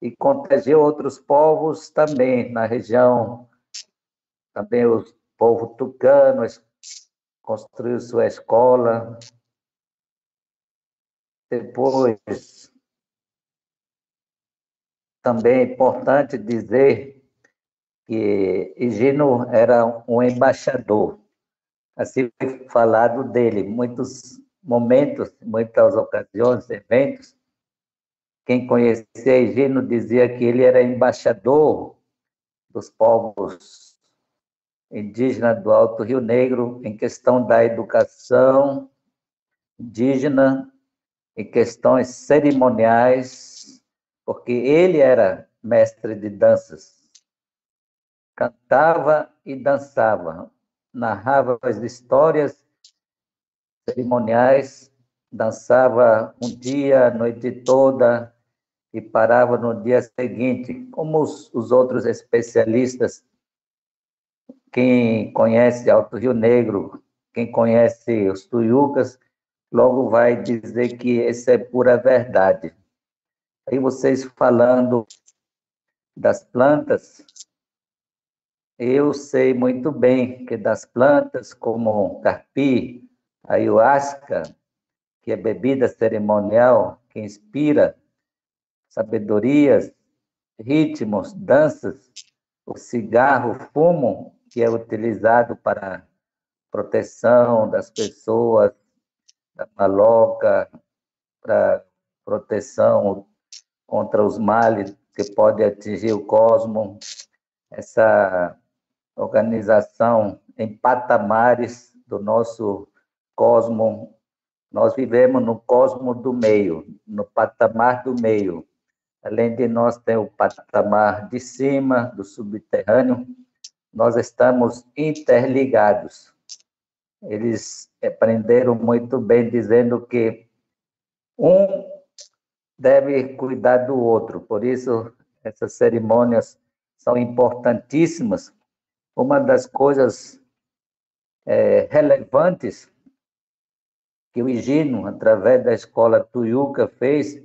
e contagiou outros povos também na região. Também o povo tucano construiu sua escola. Depois, também é importante dizer que Higino era um embaixador. Assim foi falado dele, muitos momentos, muitas ocasiões, eventos. Quem conhecia Higino dizia que ele era embaixador dos povos indígenas do Alto Rio Negro em questão da educação indígena, em questões cerimoniais, porque ele era mestre de danças. Cantava e dançava, narrava as histórias cerimoniais, dançava um dia, a noite toda, e parava no dia seguinte, como os outros especialistas. Quem conhece Alto Rio Negro, quem conhece os tuiucas, logo vai dizer que essa é pura verdade. Aí vocês falando das plantas, eu sei muito bem que das plantas como carpi, ayahuasca, que é bebida cerimonial, que inspira sabedorias, ritmos, danças, o cigarro, o fumo, que é utilizado para proteção das pessoas, da maloca, para proteção contra os males que podem atingir o cosmo, essa organização em patamares do nosso cosmo. Nós vivemos no cosmo do meio, no patamar do meio. Além de nós ter o patamar de cima, do subterrâneo, nós estamos interligados. Eles aprenderam muito bem dizendo que um deve cuidar do outro. Por isso, essas cerimônias são importantíssimas. Uma das coisas relevantes que o Higino, através da escola tuiuca, fez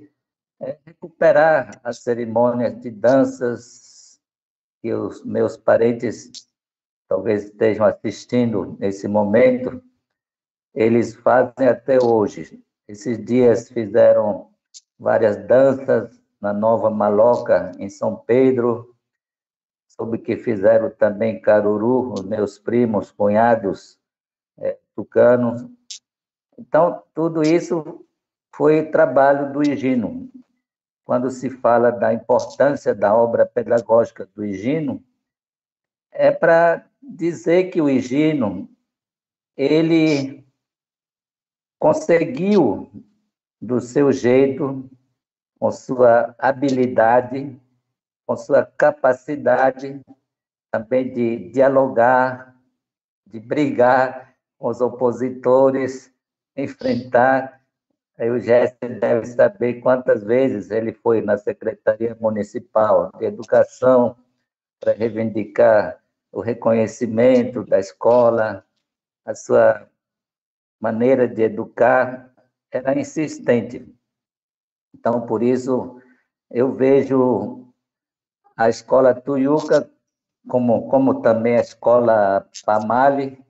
é recuperar as cerimônias de danças que os meus parentes talvez estejam assistindo nesse momento. Eles fazem até hoje. Esses dias fizeram várias danças na Nova Maloca, em São Pedro, soube que fizeram também Caruru, os meus primos, cunhados tucanos. Então, tudo isso foi trabalho do Higino. Quando se fala da importância da obra pedagógica do Higino, é para dizer que o Higino, ele conseguiu, do seu jeito, com sua habilidade, com sua capacidade também de dialogar, de brigar com os opositores, enfrentar. Aí o Jesse deve saber quantas vezes ele foi na Secretaria Municipal de Educação para reivindicar o reconhecimento da escola, a sua maneira de educar era insistente. Então, por isso, eu vejo a escola tuiuca como também a escola Pamali,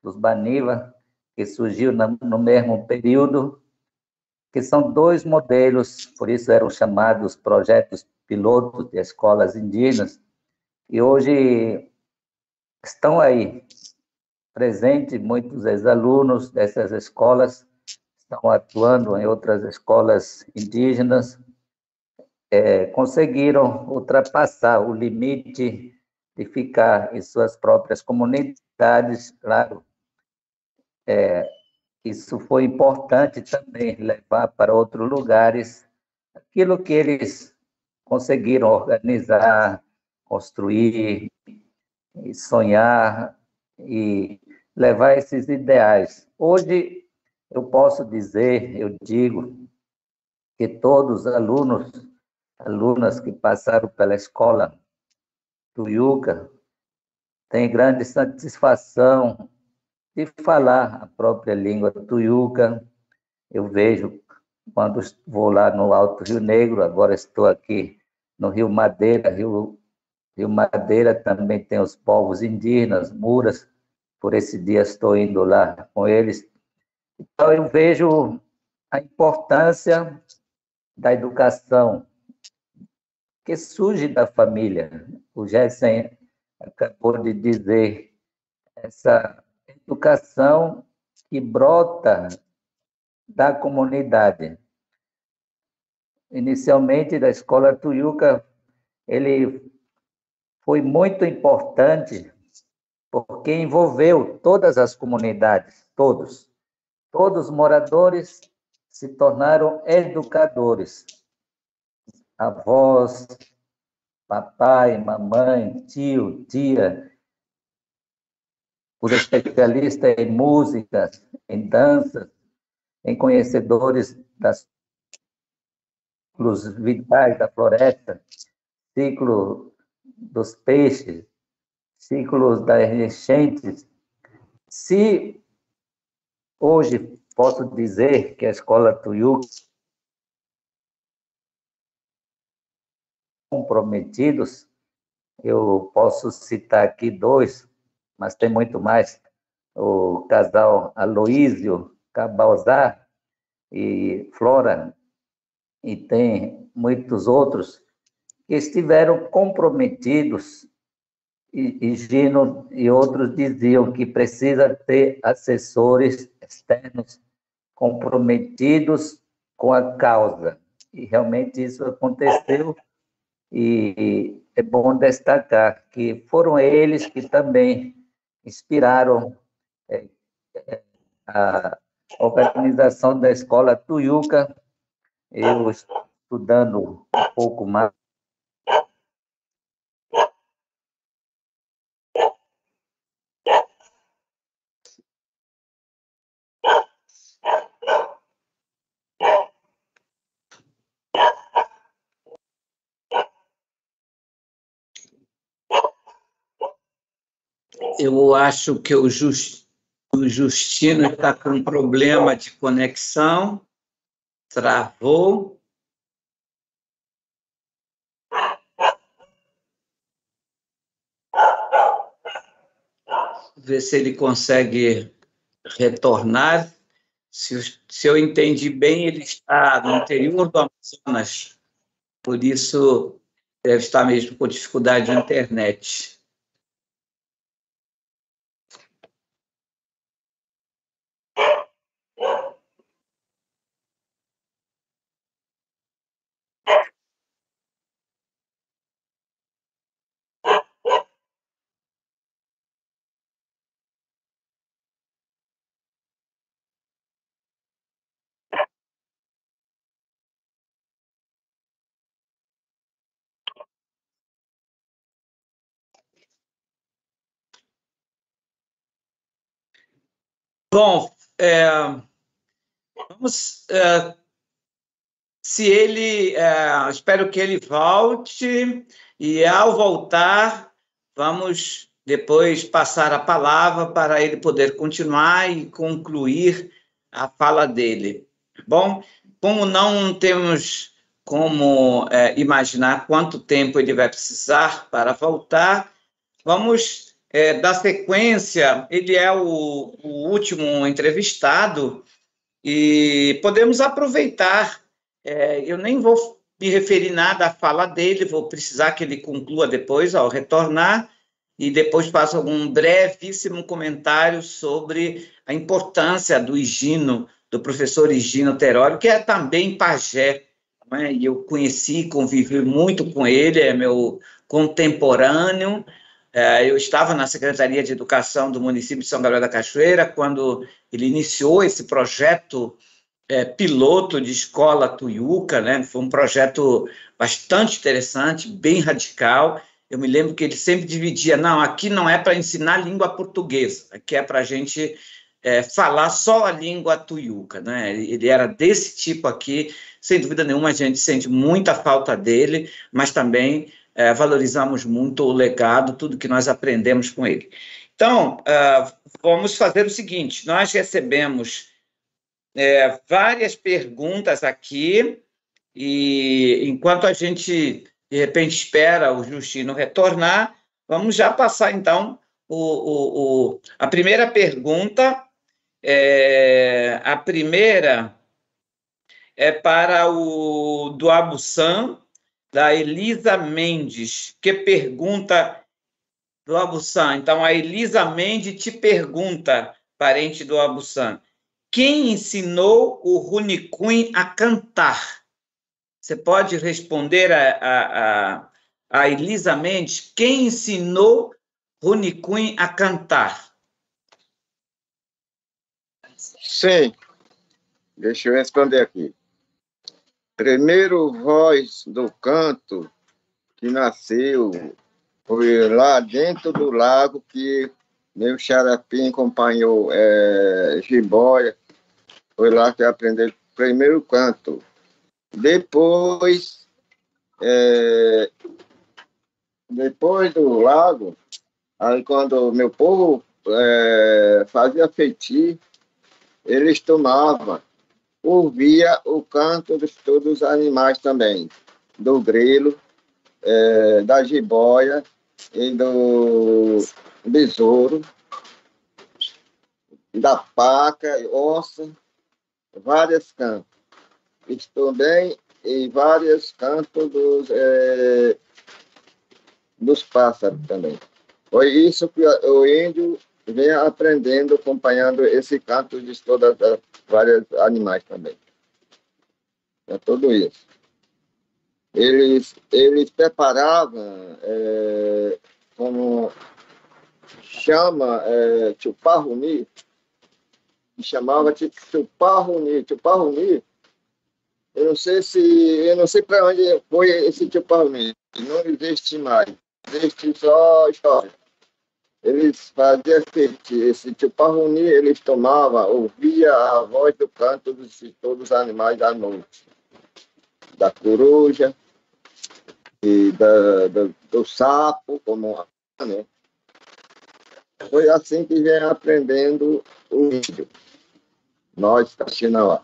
dos Baniva, que surgiu no mesmo período, que são dois modelos, por isso eram chamados projetos pilotos de escolas indígenas, e hoje estão aí, presentes muitos ex-alunos dessas escolas, estão atuando em outras escolas indígenas, conseguiram ultrapassar o limite de ficar em suas próprias comunidades, claro. Isso foi importante também, levar para outros lugares aquilo que eles conseguiram organizar, construir, e sonhar e levar esses ideais. Hoje, eu posso dizer, eu digo, que todos os alunas que passaram pela escola Tuiuca têm grande satisfação de falar a própria língua tuiuca. Eu vejo quando vou lá no Alto Rio Negro, agora estou aqui no Rio Madeira, Rio Madeira também tem os povos indígenas, muras, por esse dia estou indo lá com eles. Então eu vejo a importância da educação que surge da família. O Gessen acabou de dizer, essa educação que brota da comunidade. Inicialmente, da escola Tuiuca, ele foi muito importante porque envolveu todas as comunidades, todos os moradores se tornaram educadores. Avós, papai, mamãe, tio, tia, os especialistas em música, em dança, em conhecedores das ciclos vitais da floresta, ciclo dos peixes, ciclos das enchentes. Se hoje posso dizer que a escola Tuiuca comprometidos, eu posso citar aqui dois, mas tem muito mais. O casal Aloísio Cabalzar e Flora, e tem muitos outros que estiveram comprometidos, e Gino e outros diziam que precisa ter assessores externos comprometidos com a causa, e realmente isso aconteceu. E é bom destacar que foram eles que também inspiraram a organização da escola Tuiuca. Eu estudando um pouco mais. Eu acho que o Justino está com um problema de conexão, travou. Ver se ele consegue retornar. Se eu entendi bem, ele está no interior do Amazonas, por isso deve estar mesmo com dificuldade de internet. Bom, vamos. Se ele, espero que ele volte, e ao voltar, vamos depois passar a palavra para ele poder continuar e concluir a fala dele. Bom, como não temos como imaginar quanto tempo ele vai precisar para voltar, vamos dar sequência. Ele é o último entrevistado e podemos aproveitar. Eu nem vou me referir nada à fala dele, vou precisar que ele conclua depois, ao retornar, e depois faço algum brevíssimo comentário sobre a importância do Higino, do professor Higino Terório, que é também pajé, né? E eu conheci, convivi muito com ele, é meu contemporâneo. Eu estava na Secretaria de Educação do município de São Gabriel da Cachoeira, quando ele iniciou esse projeto piloto de escola Tuiuca, né? Foi um projeto bastante interessante, bem radical. Eu me lembro que ele sempre dividia, não, aqui não é para ensinar língua portuguesa, aqui é para a gente falar só a língua Tuiuca, né? Ele era desse tipo aqui, sem dúvida nenhuma, a gente sente muita falta dele, mas também valorizamos muito o legado, tudo que nós aprendemos com ele. Então, vamos fazer o seguinte, nós recebemos várias perguntas aqui, e enquanto a gente, de repente, espera o Justino retornar, vamos já passar, então, a primeira pergunta. A primeira é para o do Abusan, da Elisa Mendes, que pergunta do Abusan. Então, a Elisa Mendes te pergunta, parente do Abusan, quem ensinou o Runicuim a cantar? Você pode responder a Elisa Mendes, quem ensinou Runicuim a cantar? Sim, deixa eu responder aqui. Primeiro voz do canto que nasceu foi lá dentro do lago que meu xarapim acompanhou jiboia. Foi lá que eu aprendi o primeiro canto. Depois do lago, aí quando meu povo fazia feitiço, eles tomavam, ouvia o canto de todos os animais também, do grilo, da jiboia e do besouro, da paca, onça, vários cantos. Isso também e vários cantos dos pássaros também. Foi isso que o índio vem aprendendo, acompanhando esse canto de todas as vários animais também. É tudo isso. Eles preparavam, como chama, chuparruni, que chamava de chuparruni. Chuparruni, eu não sei para onde foi esse chuparruni. Não existe mais. Existe só história. Eles faziam esse chuparruni, eles tomavam, ouvia a voz do canto de todos os animais à noite. Da coruja, e do sapo, como, né? Foi assim que vem aprendendo o índio. Nós, Caxinauá.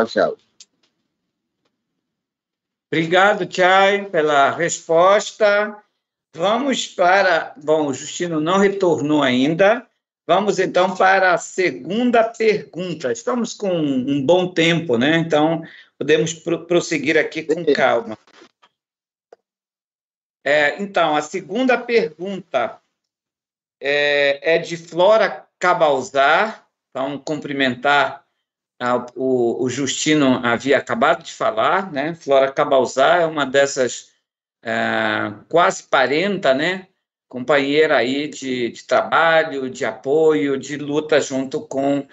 Tchau. Obrigado, Chay, pela resposta. Vamos para... Bom, o Justino não retornou ainda. Vamos, então, para a segunda pergunta. Estamos com um bom tempo, né? Então, podemos prosseguir aqui com calma. Então, a segunda pergunta é de Flora Cabalzar. Então, cumprimentar o Justino havia acabado de falar, né? Flora Cabalzar é uma dessas quase parenta, né? Companheira aí de trabalho, de apoio, de luta junto com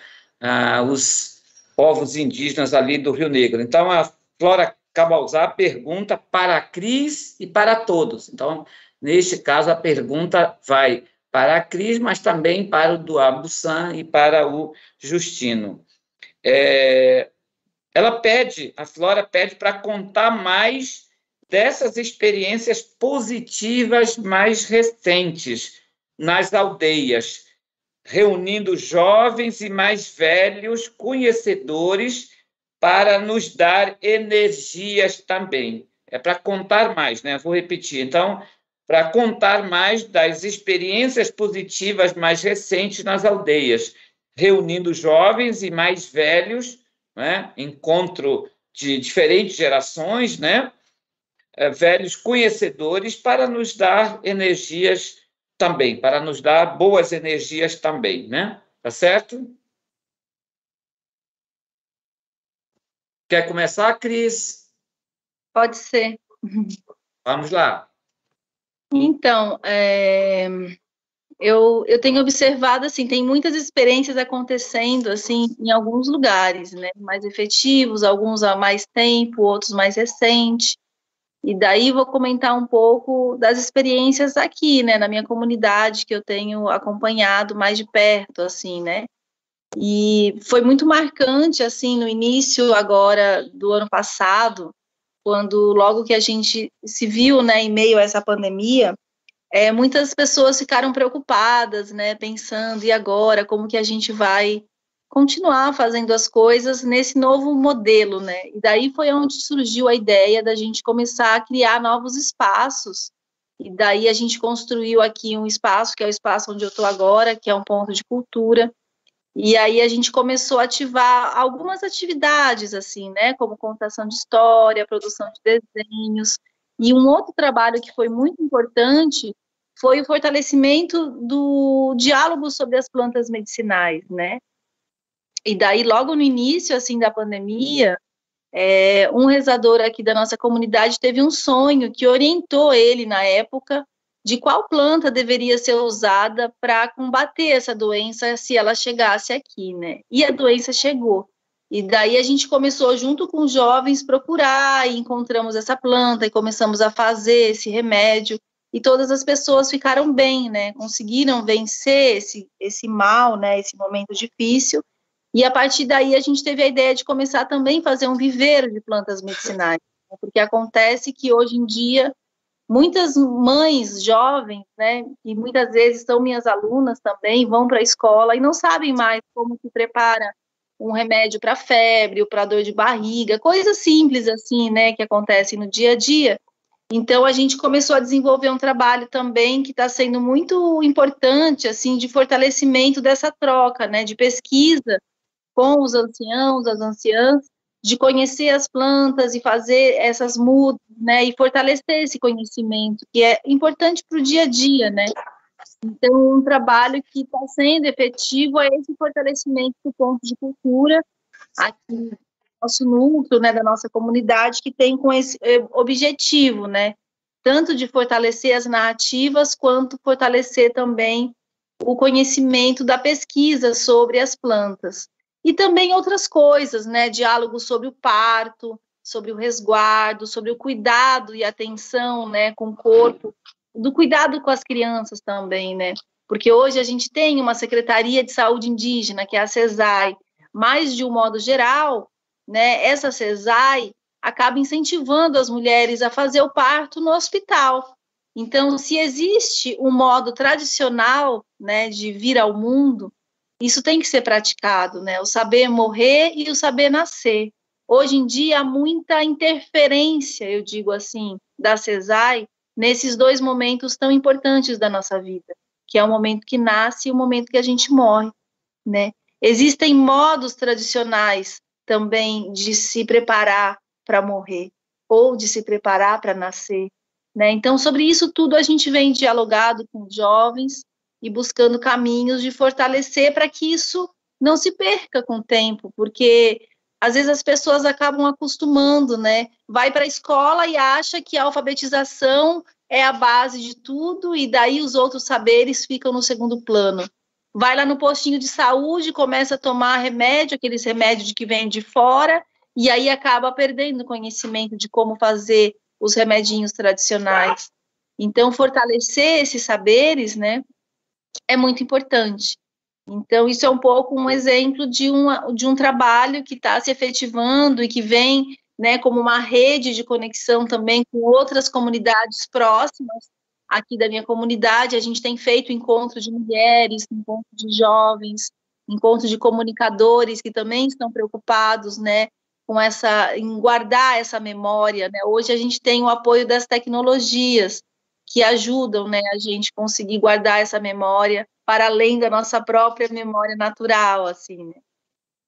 os povos indígenas ali do Rio Negro. Então, a Flora Cabalzar pergunta para a Cris e para todos. Então, neste caso, a pergunta vai para a Cris, mas também para o Duabusan e para o Justino. A Flora pede para contar mais dessas experiências positivas mais recentes nas aldeias, reunindo jovens e mais velhos conhecedores para nos dar energias também. É para contar mais, né? Vou repetir. Então, para contar mais das experiências positivas mais recentes nas aldeias, reunindo jovens e mais velhos, né? Encontro de diferentes gerações, né? Velhos conhecedores, para nos dar energias também, para nos dar boas energias também, né? Tá certo? Quer começar, Cris? Pode ser. Vamos lá. Então, eu tenho observado, assim, tem muitas experiências acontecendo, assim, em alguns lugares, né, mais efetivos, alguns há mais tempo, outros mais recente, e daí vou comentar um pouco das experiências aqui, né, na minha comunidade, que eu tenho acompanhado mais de perto, assim, né, e foi muito marcante, assim, no início agora do ano passado, quando logo que a gente se viu, né, em meio a essa pandemia, muitas pessoas ficaram preocupadas, né, pensando, e agora, como que a gente vai continuar fazendo as coisas nesse novo modelo, né? E daí foi onde surgiu a ideia da gente começar a criar novos espaços, e daí a gente construiu aqui um espaço, que é o espaço onde eu estou agora, que é um ponto de cultura, e aí a gente começou a ativar algumas atividades, assim, né, como contação de história, produção de desenhos, e um outro trabalho que foi muito importante foi o fortalecimento do diálogo sobre as plantas medicinais, né, e daí logo no início, assim, da pandemia, um rezador aqui da nossa comunidade teve um sonho que orientou ele, na época, de qual planta deveria ser usada para combater essa doença se ela chegasse aqui, né? E a doença chegou. E daí a gente começou, junto com os jovens, procurar e encontramos essa planta e começamos a fazer esse remédio. E todas as pessoas ficaram bem, né? Conseguiram vencer esse mal, né? Esse momento difícil. E a partir daí a gente teve a ideia de começar também a fazer um viveiro de plantas medicinais, né? Porque acontece que hoje em dia muitas mães jovens, né, e muitas vezes são minhas alunas também, vão para a escola e não sabem mais como se prepara um remédio para febre ou para dor de barriga, coisas simples assim, né, que acontecem no dia a dia. Então a gente começou a desenvolver um trabalho também que está sendo muito importante, assim, de fortalecimento dessa troca, né, de pesquisa com os anciãos, as anciãs, de conhecer as plantas e fazer essas mudas, né, e fortalecer esse conhecimento, que é importante para o dia a dia, né. Então, um trabalho que está sendo efetivo é esse fortalecimento do ponto de cultura, aqui no nosso núcleo, né, da nossa comunidade, que tem com esse objetivo, né, tanto de fortalecer as narrativas, quanto fortalecer também o conhecimento da pesquisa sobre as plantas. E também outras coisas, né, diálogos sobre o parto, sobre o resguardo, sobre o cuidado e atenção, né, com o corpo, do cuidado com as crianças também, né, porque hoje a gente tem uma Secretaria de Saúde Indígena, que é a SESAI, mas de um modo geral, né, essa SESAI acaba incentivando as mulheres a fazer o parto no hospital. Então, se existe um modo tradicional, né, de vir ao mundo, isso tem que ser praticado, né? O saber morrer e o saber nascer. Hoje em dia, há muita interferência, eu digo assim, da SESAI, nesses dois momentos tão importantes da nossa vida, que é o momento que nasce e o momento que a gente morre, né? Existem modos tradicionais também de se preparar para morrer, ou de se preparar para nascer, né? Então, sobre isso tudo, a gente vem dialogado com jovens, e buscando caminhos de fortalecer para que isso não se perca com o tempo, porque às vezes as pessoas acabam acostumando, né? Vai para a escola e acha que a alfabetização é a base de tudo, e daí os outros saberes ficam no segundo plano. Vai lá no postinho de saúde, começa a tomar remédio, aqueles remédios que vêm de fora, e aí acaba perdendo conhecimento de como fazer os remedinhos tradicionais. Então, fortalecer esses saberes, né, é muito importante. Então, isso é um pouco um exemplo de um trabalho que está se efetivando e que vem, né, como uma rede de conexão também com outras comunidades próximas. Aqui da minha comunidade, a gente tem feito encontro de mulheres, encontro de jovens, encontro de comunicadores que também estão preocupados, né, em guardar essa memória, né. Hoje a gente tem o apoio das tecnologias, que ajudam, né, a gente conseguir guardar essa memória para além da nossa própria memória natural, assim, né?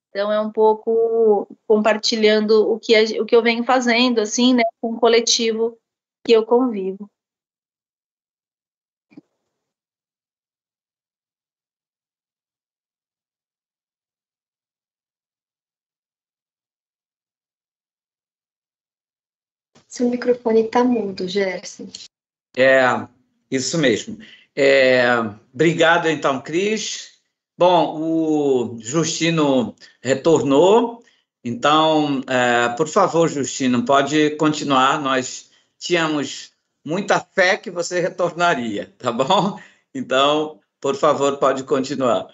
Então, é um pouco compartilhando o que eu venho fazendo, assim, né, com o coletivo que eu convivo. Seu microfone está mudo, Gerson. Isso mesmo. Obrigado, então, Cris. Bom, o Justino retornou, então, por favor, Justino, pode continuar. Nós tínhamos muita fé que você retornaria, tá bom? Então, por favor, pode continuar.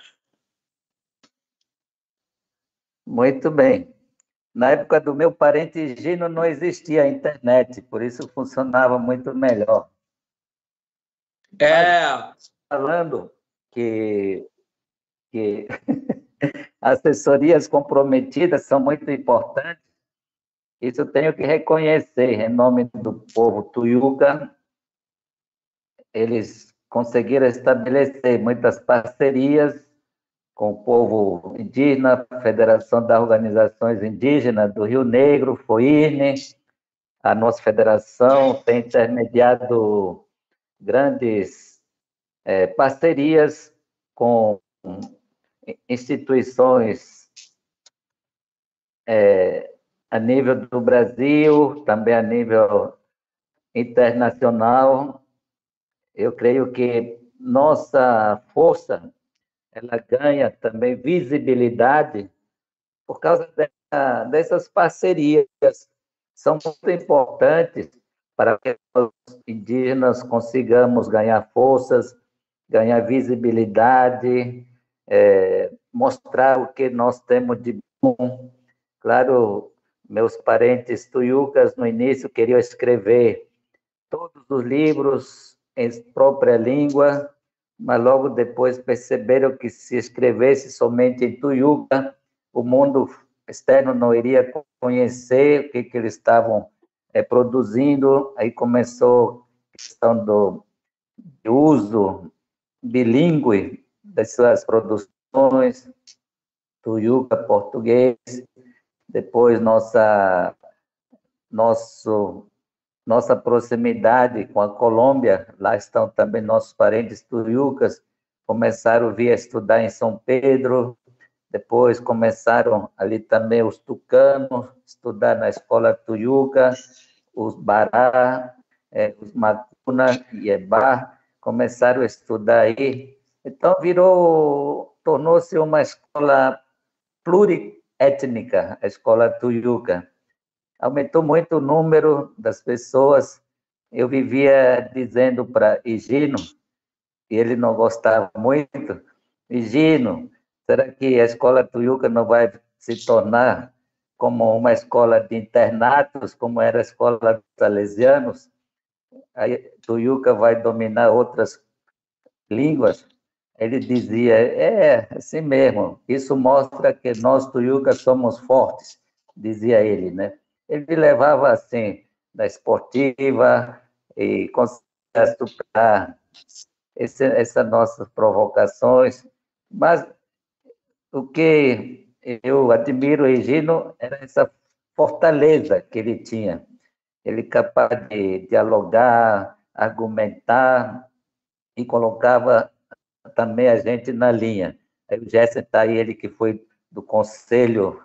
Muito bem. Na época do meu parente Gino não existia a internet, por isso funcionava muito melhor. Mas, falando que assessorias comprometidas são muito importantes, isso eu tenho que reconhecer em nome do povo tuiuca. Eles conseguiram estabelecer muitas parcerias com o povo indígena, a Federação das Organizações Indígenas do Rio Negro, FOINE. A nossa federação tem intermediado grandes parcerias com instituições a nível do Brasil, também a nível internacional. Eu creio que nossa força ela ganha também visibilidade por causa dessas parcerias. São muito importantes para que os indígenas consigamos ganhar forças, ganhar visibilidade, mostrar o que nós temos de bom. Claro, meus parentes tuiucas, no início, queriam escrever todos os livros em própria língua, mas logo depois perceberam que se escrevesse somente em tuiuca, o mundo externo não iria conhecer o que eles estavam produzindo. Aí começou a questão do uso bilíngue das suas produções, tuiuca, português. Depois nossa proximidade com a Colômbia, lá estão também nossos parentes tuiucas, começaram a vir a estudar em São Pedro, depois começaram ali também os tucanos, estudar na escola tuiuca, os bará, os macuna e ebá, começaram a estudar aí. Então, tornou-se uma escola pluriétnica, a escola tuiuca. Aumentou muito o número das pessoas. Eu vivia dizendo para Higino, e ele não gostava muito, Higino, será que a escola tuiuca não vai se tornar como uma escola de internatos, como era a escola dos salesianos? A tuiuca vai dominar outras línguas? Ele dizia, assim mesmo, isso mostra que nós tuiucas somos fortes, dizia ele, né? Ele levava assim, da esportiva, e conseguia superar essas nossas provocações, mas o que eu admiro em Higino era essa fortaleza que ele tinha. Ele capaz de dialogar, argumentar, e colocava também a gente na linha. Aí o Gerson está aí, ele que foi do Conselho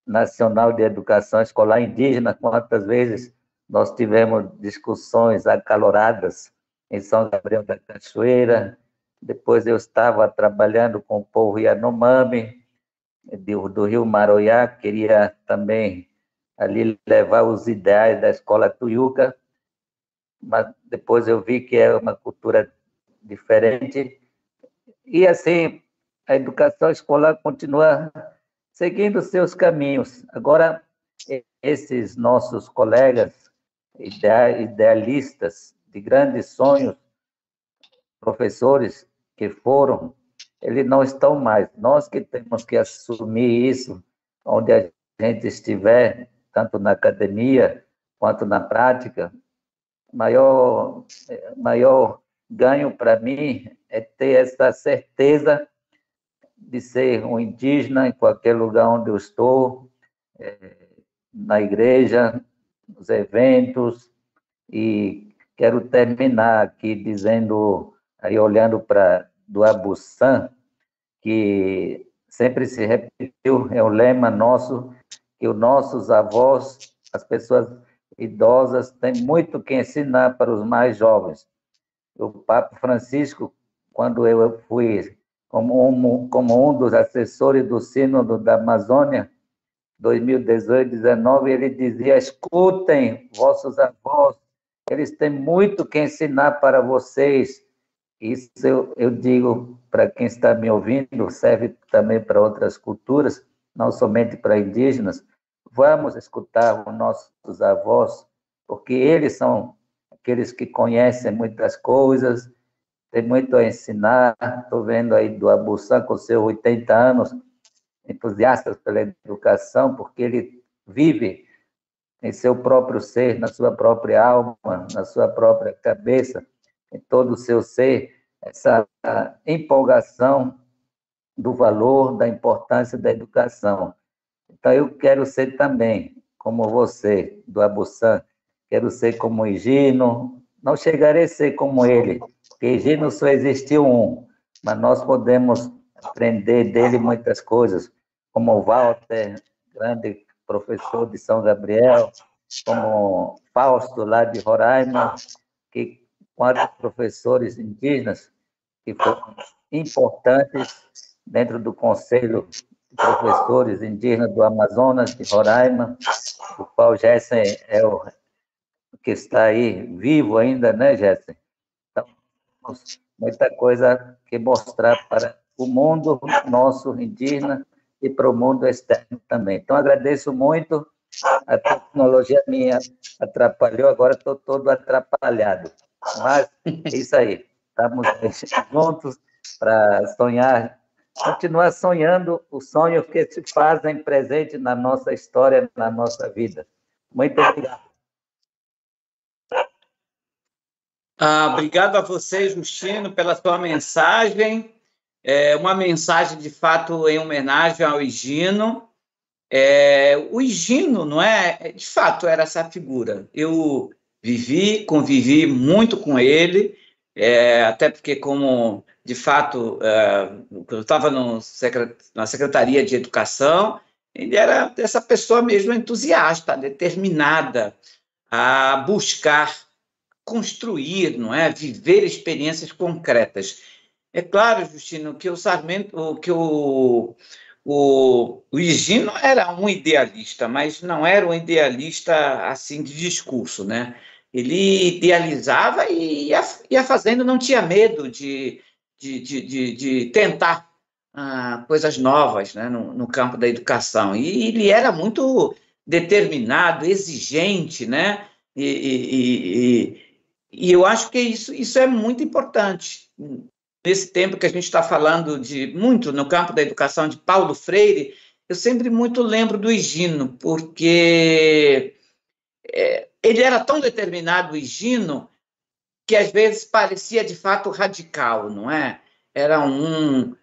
Nacional de Educação Escolar Indígena, quantas vezes nós tivemos discussões acaloradas em São Gabriel da Cachoeira. Depois eu estava trabalhando com o povo Yanomami, do Rio Maroiá, queria também ali levar os ideais da escola tuiuca, mas depois eu vi que é uma cultura diferente. E assim, a educação escolar continua seguindo seus caminhos. Agora, esses nossos colegas idealistas de grandes sonhos, professores que foram, eles não estão mais. Nós que temos que assumir isso, onde a gente estiver, tanto na academia quanto na prática, maior ganho para mim é ter essa certeza de ser um indígena em qualquer lugar onde eu estou, na igreja, nos eventos, e quero terminar aqui dizendo, aí olhando para do Abussan, que sempre se repetiu, é o lema nosso, que os nossos avós, as pessoas idosas, têm muito que ensinar para os mais jovens. O Papa Francisco, quando eu fui como um dos assessores do Sínodo da Amazônia, 2018-19, ele dizia: escutem vossos avós, eles têm muito que ensinar para vocês. Isso eu digo para quem está me ouvindo, serve também para outras culturas, não somente para indígenas. Vamos escutar os nossos avós, porque eles são aqueles que conhecem muitas coisas, tem muito a ensinar. Estou vendo aí do Abussan com seus 80 anos, entusiasta pela educação, porque ele vive em seu próprio ser, na sua própria alma, na sua própria cabeça, em todo o seu ser, essa empolgação do valor, da importância da educação. Então, eu quero ser também, como você, do Abussan, quero ser como Higino, não chegarei a ser como ele, porque Higino só existiu um, mas nós podemos aprender dele muitas coisas, como o Walter, grande professor de São Gabriel, como Fausto, lá de Roraima, que quatro professores indígenas que foram importantes dentro do Conselho de Professores Indígenas do Amazonas, de Roraima, o qual Gessen é o que está aí vivo ainda, né, Gessen? Então, temos muita coisa que mostrar para o mundo nosso indígena e para o mundo externo também. Então, agradeço muito. A tecnologia minha atrapalhou, agora estou todo atrapalhado. Mas é isso aí. Estamos juntos para sonhar, continuar sonhando os sonhos que se fazem presente na nossa história, na nossa vida. Muito obrigado. Obrigado a você, Justino, pela sua mensagem. É uma mensagem, de fato, em homenagem ao Higino. O Higino, não é? De fato, era essa figura. Eu convivi muito com ele, até porque, como, de fato, eu estava na Secretaria de Educação, ele era essa pessoa mesmo entusiasta, determinada a buscar construir, não é? Viver experiências concretas. É claro, Justino, que o Sarmento, que o Higino era um idealista, mas não era um idealista assim de discurso, né? Ele idealizava e ia fazendo, não tinha medo de tentar coisas novas, né, no campo da educação. E ele era muito determinado, exigente, né? E eu acho que isso é muito importante. Nesse tempo que a gente está falando muito no campo da educação de Paulo Freire, eu sempre muito lembro do Higino, porque ele era tão determinado, o Higino, que às vezes parecia de fato radical, não é? Era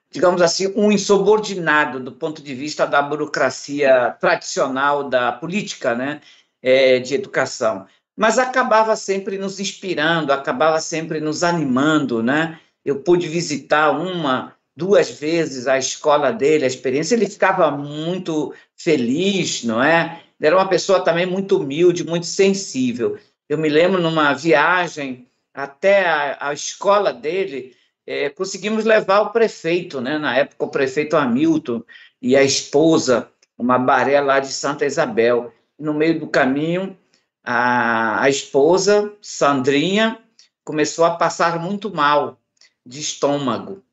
digamos assim, um insubordinado do ponto de vista da burocracia tradicional da política, né, de educação. Mas acabava sempre nos inspirando, acabava sempre nos animando, né? Eu pude visitar 1, 2 vezes a escola dele, a experiência, ele ficava muito feliz, não é? Ele era uma pessoa também muito humilde, muito sensível. Eu me lembro, numa viagem até a escola dele, conseguimos levar o prefeito, né? Na época, o prefeito Hamilton e a esposa, uma baré lá de Santa Isabel. No meio do caminho, a esposa, Sandrinha, começou a passar muito mal de estômago,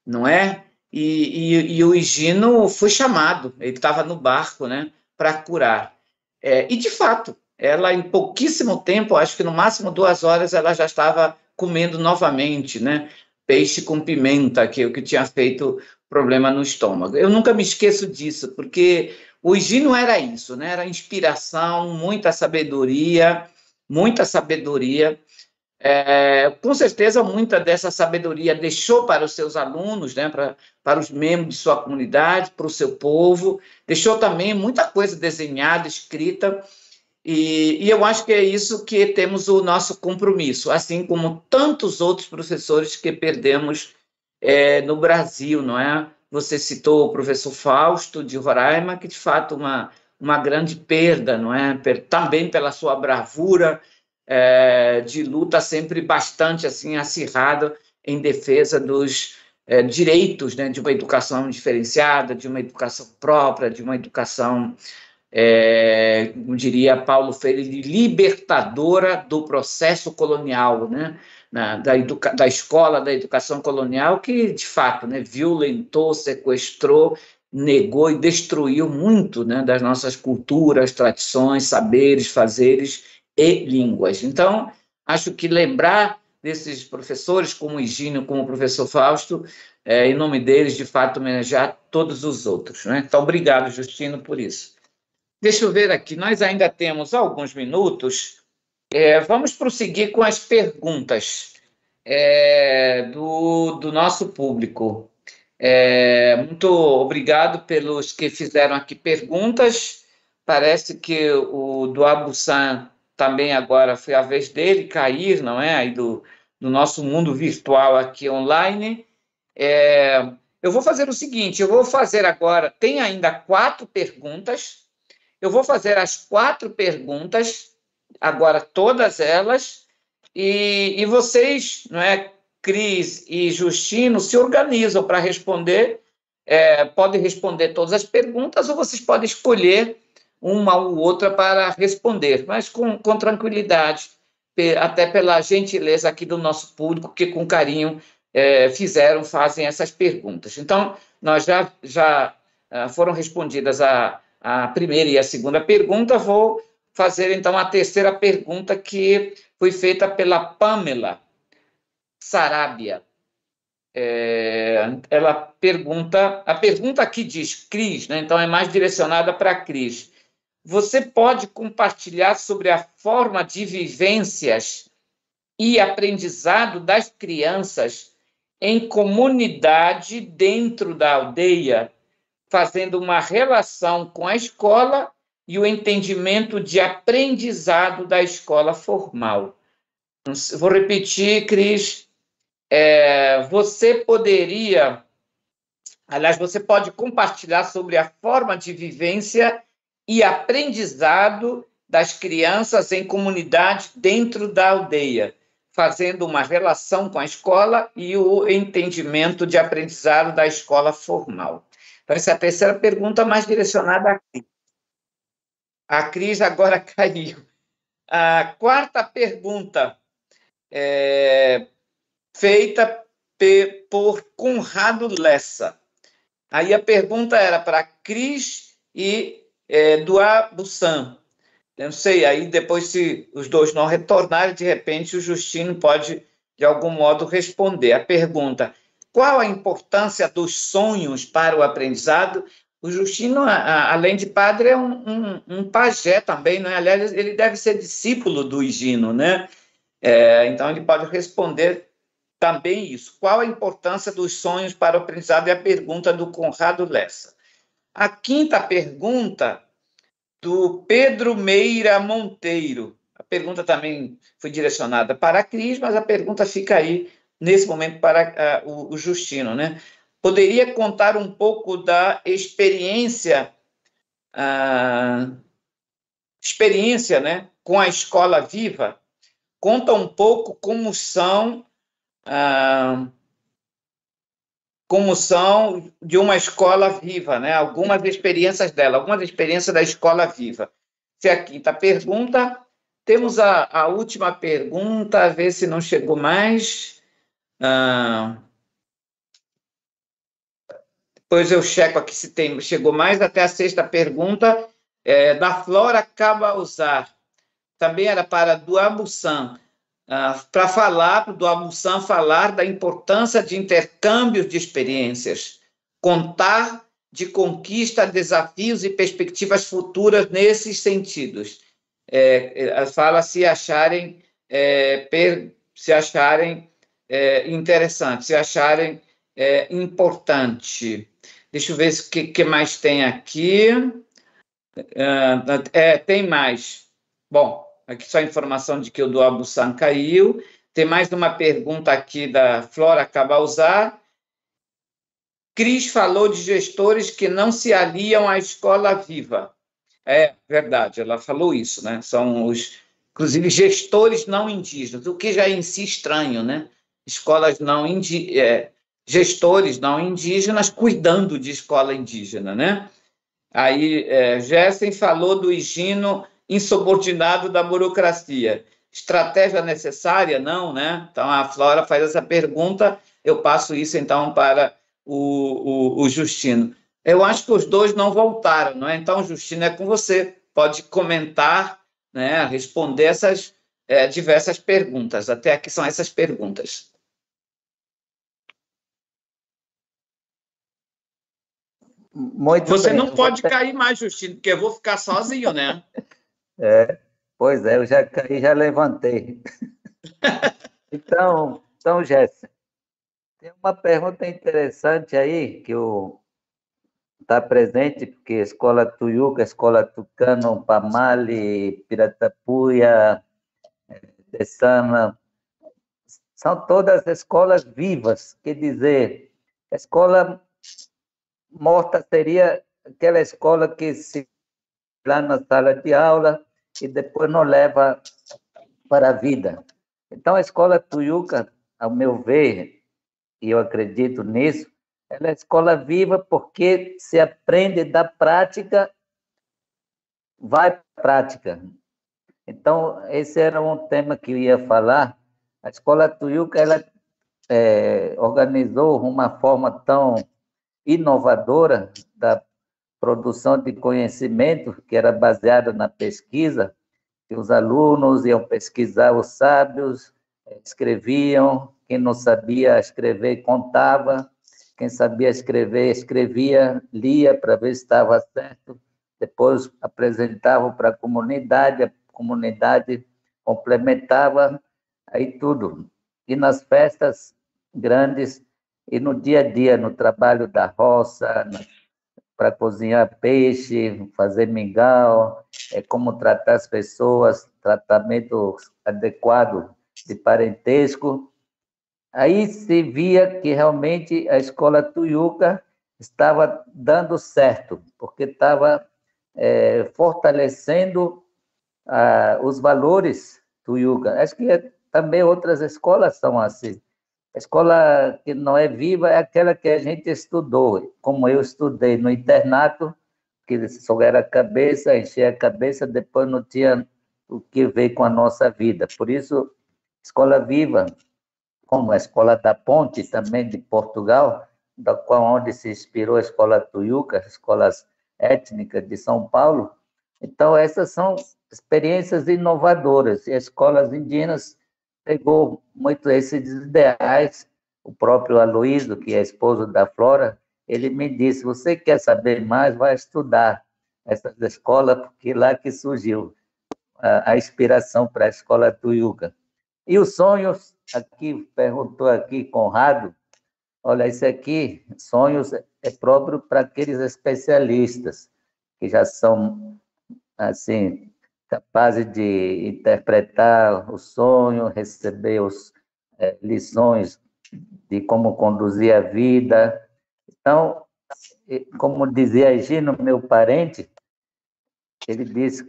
não é? E o Higino foi chamado, ele estava no barco, né, para curar. E, de fato, ela, em pouquíssimo tempo, acho que no máximo 2 horas, ela já estava comendo novamente, né, peixe com pimenta, que é o que tinha feito problema no estômago. Eu nunca me esqueço disso, porque o Higino era isso, né? Era inspiração, muita sabedoria, muita sabedoria. Com certeza, muita dessa sabedoria deixou para os seus alunos, né, para os membros de sua comunidade, para o seu povo, deixou também muita coisa desenhada, escrita, e eu acho que é isso que temos o nosso compromisso, assim como tantos outros professores que perdemos no Brasil, não é? Você citou o professor Fausto, de Roraima, que, de fato, uma grande perda, não é? Também pela sua bravura, de luta sempre bastante assim acirrada em defesa dos direitos, né, de uma educação diferenciada, de uma educação própria, de uma educação, como diria Paulo Freire, libertadora do processo colonial, né, da escola da educação colonial, que, de fato, né, violentou, sequestrou, negou e destruiu muito, né, das nossas culturas, tradições, saberes, fazeres e línguas. Então, acho que lembrar desses professores, como o Higínio, como o professor Fausto, em nome deles, de fato, homenagear todos os outros, né? Então, obrigado, Justino, por isso. Deixa eu ver aqui, nós ainda temos alguns minutos. Vamos prosseguir com as perguntas do nosso público. Muito obrigado pelos que fizeram aqui perguntas. Parece que o do Abussan também agora foi a vez dele cair, não é? Aí do nosso mundo virtual aqui online. Eu vou fazer o seguinte, eu vou fazer agora, tem ainda 4 perguntas, eu vou fazer as 4 perguntas, agora todas elas, e vocês, não é, Cris e Justino, se organizam para responder, podem responder todas as perguntas, ou vocês podem escolher uma ou outra para responder, mas com tranquilidade, até pela gentileza aqui do nosso público, que com carinho fazem essas perguntas. Então, nós já foram respondidas a primeira e a segunda pergunta, vou fazer, então, a terceira pergunta, que foi feita pela Pamela Sarabia. Ela pergunta, a pergunta aqui diz, Cris, né, então é mais direcionada para a Cris. Você pode compartilhar sobre a forma de vivências e aprendizado das crianças em comunidade dentro da aldeia, fazendo uma relação com a escola e o entendimento de aprendizado da escola formal? Vou repetir, Cris. Você pode compartilhar sobre a forma de vivência e aprendizado das crianças em comunidade dentro da aldeia, fazendo uma relação com a escola e o entendimento de aprendizado da escola formal. Então, essa é a terceira pergunta, mais direcionada a Cris. A Cris agora caiu. A quarta pergunta feita por Conrado Lessa. Aí a pergunta era para Cris e do Abussan. Eu não sei, aí depois, se os dois não retornarem, de repente o Justino pode, de algum modo, responder. A pergunta: qual a importância dos sonhos para o aprendizado? O Justino, além de padre, é um pajé também, não é? Aliás, ele deve ser discípulo do Higino, né? Então, ele pode responder também isso. Qual a importância dos sonhos para o aprendizado? É a pergunta do Conrado Lessa. A quinta pergunta, do Pedro Meira Monteiro. A pergunta também foi direcionada para a Cris, mas a pergunta fica aí, nesse momento, para o Justino, né? Poderia contar um pouco da experiência, né, com a Escola Viva? Conta um pouco como são de uma escola viva, né? Algumas experiências dela, algumas experiências da Escola Viva. Essa é a quinta pergunta. Temos a última pergunta, a ver se não chegou mais. Depois eu checo aqui se chegou mais, até a sexta pergunta, da Flora Cabauzar. Também era para do Abussan. Para do Abussan falar da importância de intercâmbios de experiências, contar de conquista, desafios e perspectivas futuras nesses sentidos. fala se acharem, interessante, se acharem importante. Deixa eu ver o que mais tem aqui. Tem mais. Bom, aqui só a informação de que o do Abussan caiu. Tem mais uma pergunta aqui da Flora Cabalzar. Cris falou de gestores que não se aliam à escola viva. É verdade, ela falou isso, né? São inclusive, gestores não indígenas, o que já é em si estranho, né? Gestores não indígenas cuidando de escola indígena, né? Aí, Gessen falou do higino insubordinado da burocracia. Estratégia necessária? Não, né? Então, a Flora faz essa pergunta, eu passo isso, então, para o Justino. Eu acho que os dois não voltaram, não é? Então, Justino, é com você. Pode comentar, né, responder essas diversas perguntas. Até aqui são essas perguntas. Muito Você bem. não pode cair mais, Justino, porque eu vou ficar sozinho, né? Pois é, eu já caí, já levantei. Então, Jéssica, tem uma pergunta interessante aí que está presente, porque a Escola Tuiuca, a Escola Tucano, Pamali, Piratapuia, Tessana, são todas escolas vivas, quer dizer, a escola morta seria aquela escola que se lá na sala de aula e depois não leva para a vida. Então, a Escola Tuiuca, ao meu ver, e eu acredito nisso, ela é escola viva porque se aprende da prática, vai para a prática. Então, esse era um tema que eu ia falar. A Escola Tuiuca, ela organizou uma forma tão inovadora da produção de conhecimento, que era baseada na pesquisa, que os alunos iam pesquisar os sábios, escreviam, quem não sabia escrever, contava, quem sabia escrever, escrevia, lia para ver se estava certo, depois apresentavam para a comunidade complementava, aí tudo. E nas festas grandes, e no dia a dia, no trabalho da roça, para cozinhar peixe, fazer mingau, como tratar as pessoas, tratamento adequado de parentesco. Aí se via que realmente a Escola Tuiuca estava dando certo, porque estava fortalecendo os valores Tuiuca. Acho que também outras escolas são assim. A escola que não é viva é aquela que a gente estudou, como eu estudei no internato, que só era cabeça, encher a cabeça, depois não tinha o que ver com a nossa vida. Por isso, escola viva, como a Escola da Ponte, também de Portugal, da qual onde se inspirou a Escola Tuiuca, as escolas étnicas de São Paulo. Então, essas são experiências inovadoras, e as escolas indígenas pegou muito esses ideais. O próprio Aloysio, que é esposo da Flora, ele me disse, você quer saber mais, vai estudar essas escolas, porque lá que surgiu a inspiração para a Escola Tuiuca. E os sonhos, aqui, perguntou aqui Conrado, olha, isso aqui, sonhos, é próprio para aqueles especialistas, que já são, assim, capazes de interpretar o sonho, receber lições de como conduzir a vida. Então, como dizia Gino, meu parente, ele disse,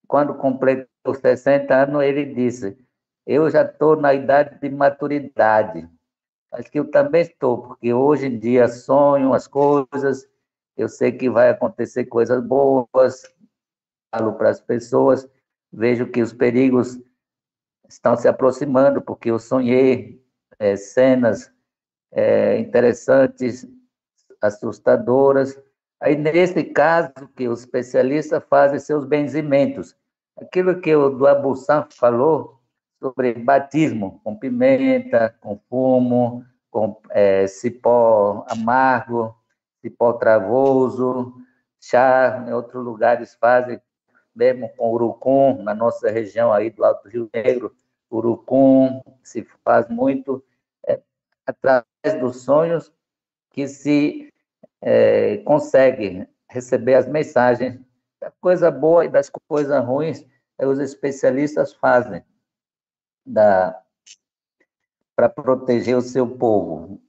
quando completou 60 anos, ele disse, eu já estou na idade de maturidade. Acho que eu também estou, porque hoje em dia sonho as coisas, eu sei que vai acontecer coisas boas, falo para as pessoas, vejo que os perigos estão se aproximando, porque eu sonhei cenas interessantes, assustadoras. Aí, nesse caso, que os especialistas fazem seus benzimentos. Aquilo que o do Abussan falou sobre batismo, com pimenta, com fumo, com cipó amargo, cipó travoso, chá, em outros lugares fazem mesmo com urucum, na nossa região aí do Alto Rio Negro, urucum se faz muito através dos sonhos que se consegue receber as mensagens da coisa boa e das coisas ruins, os especialistas fazem para proteger o seu povo.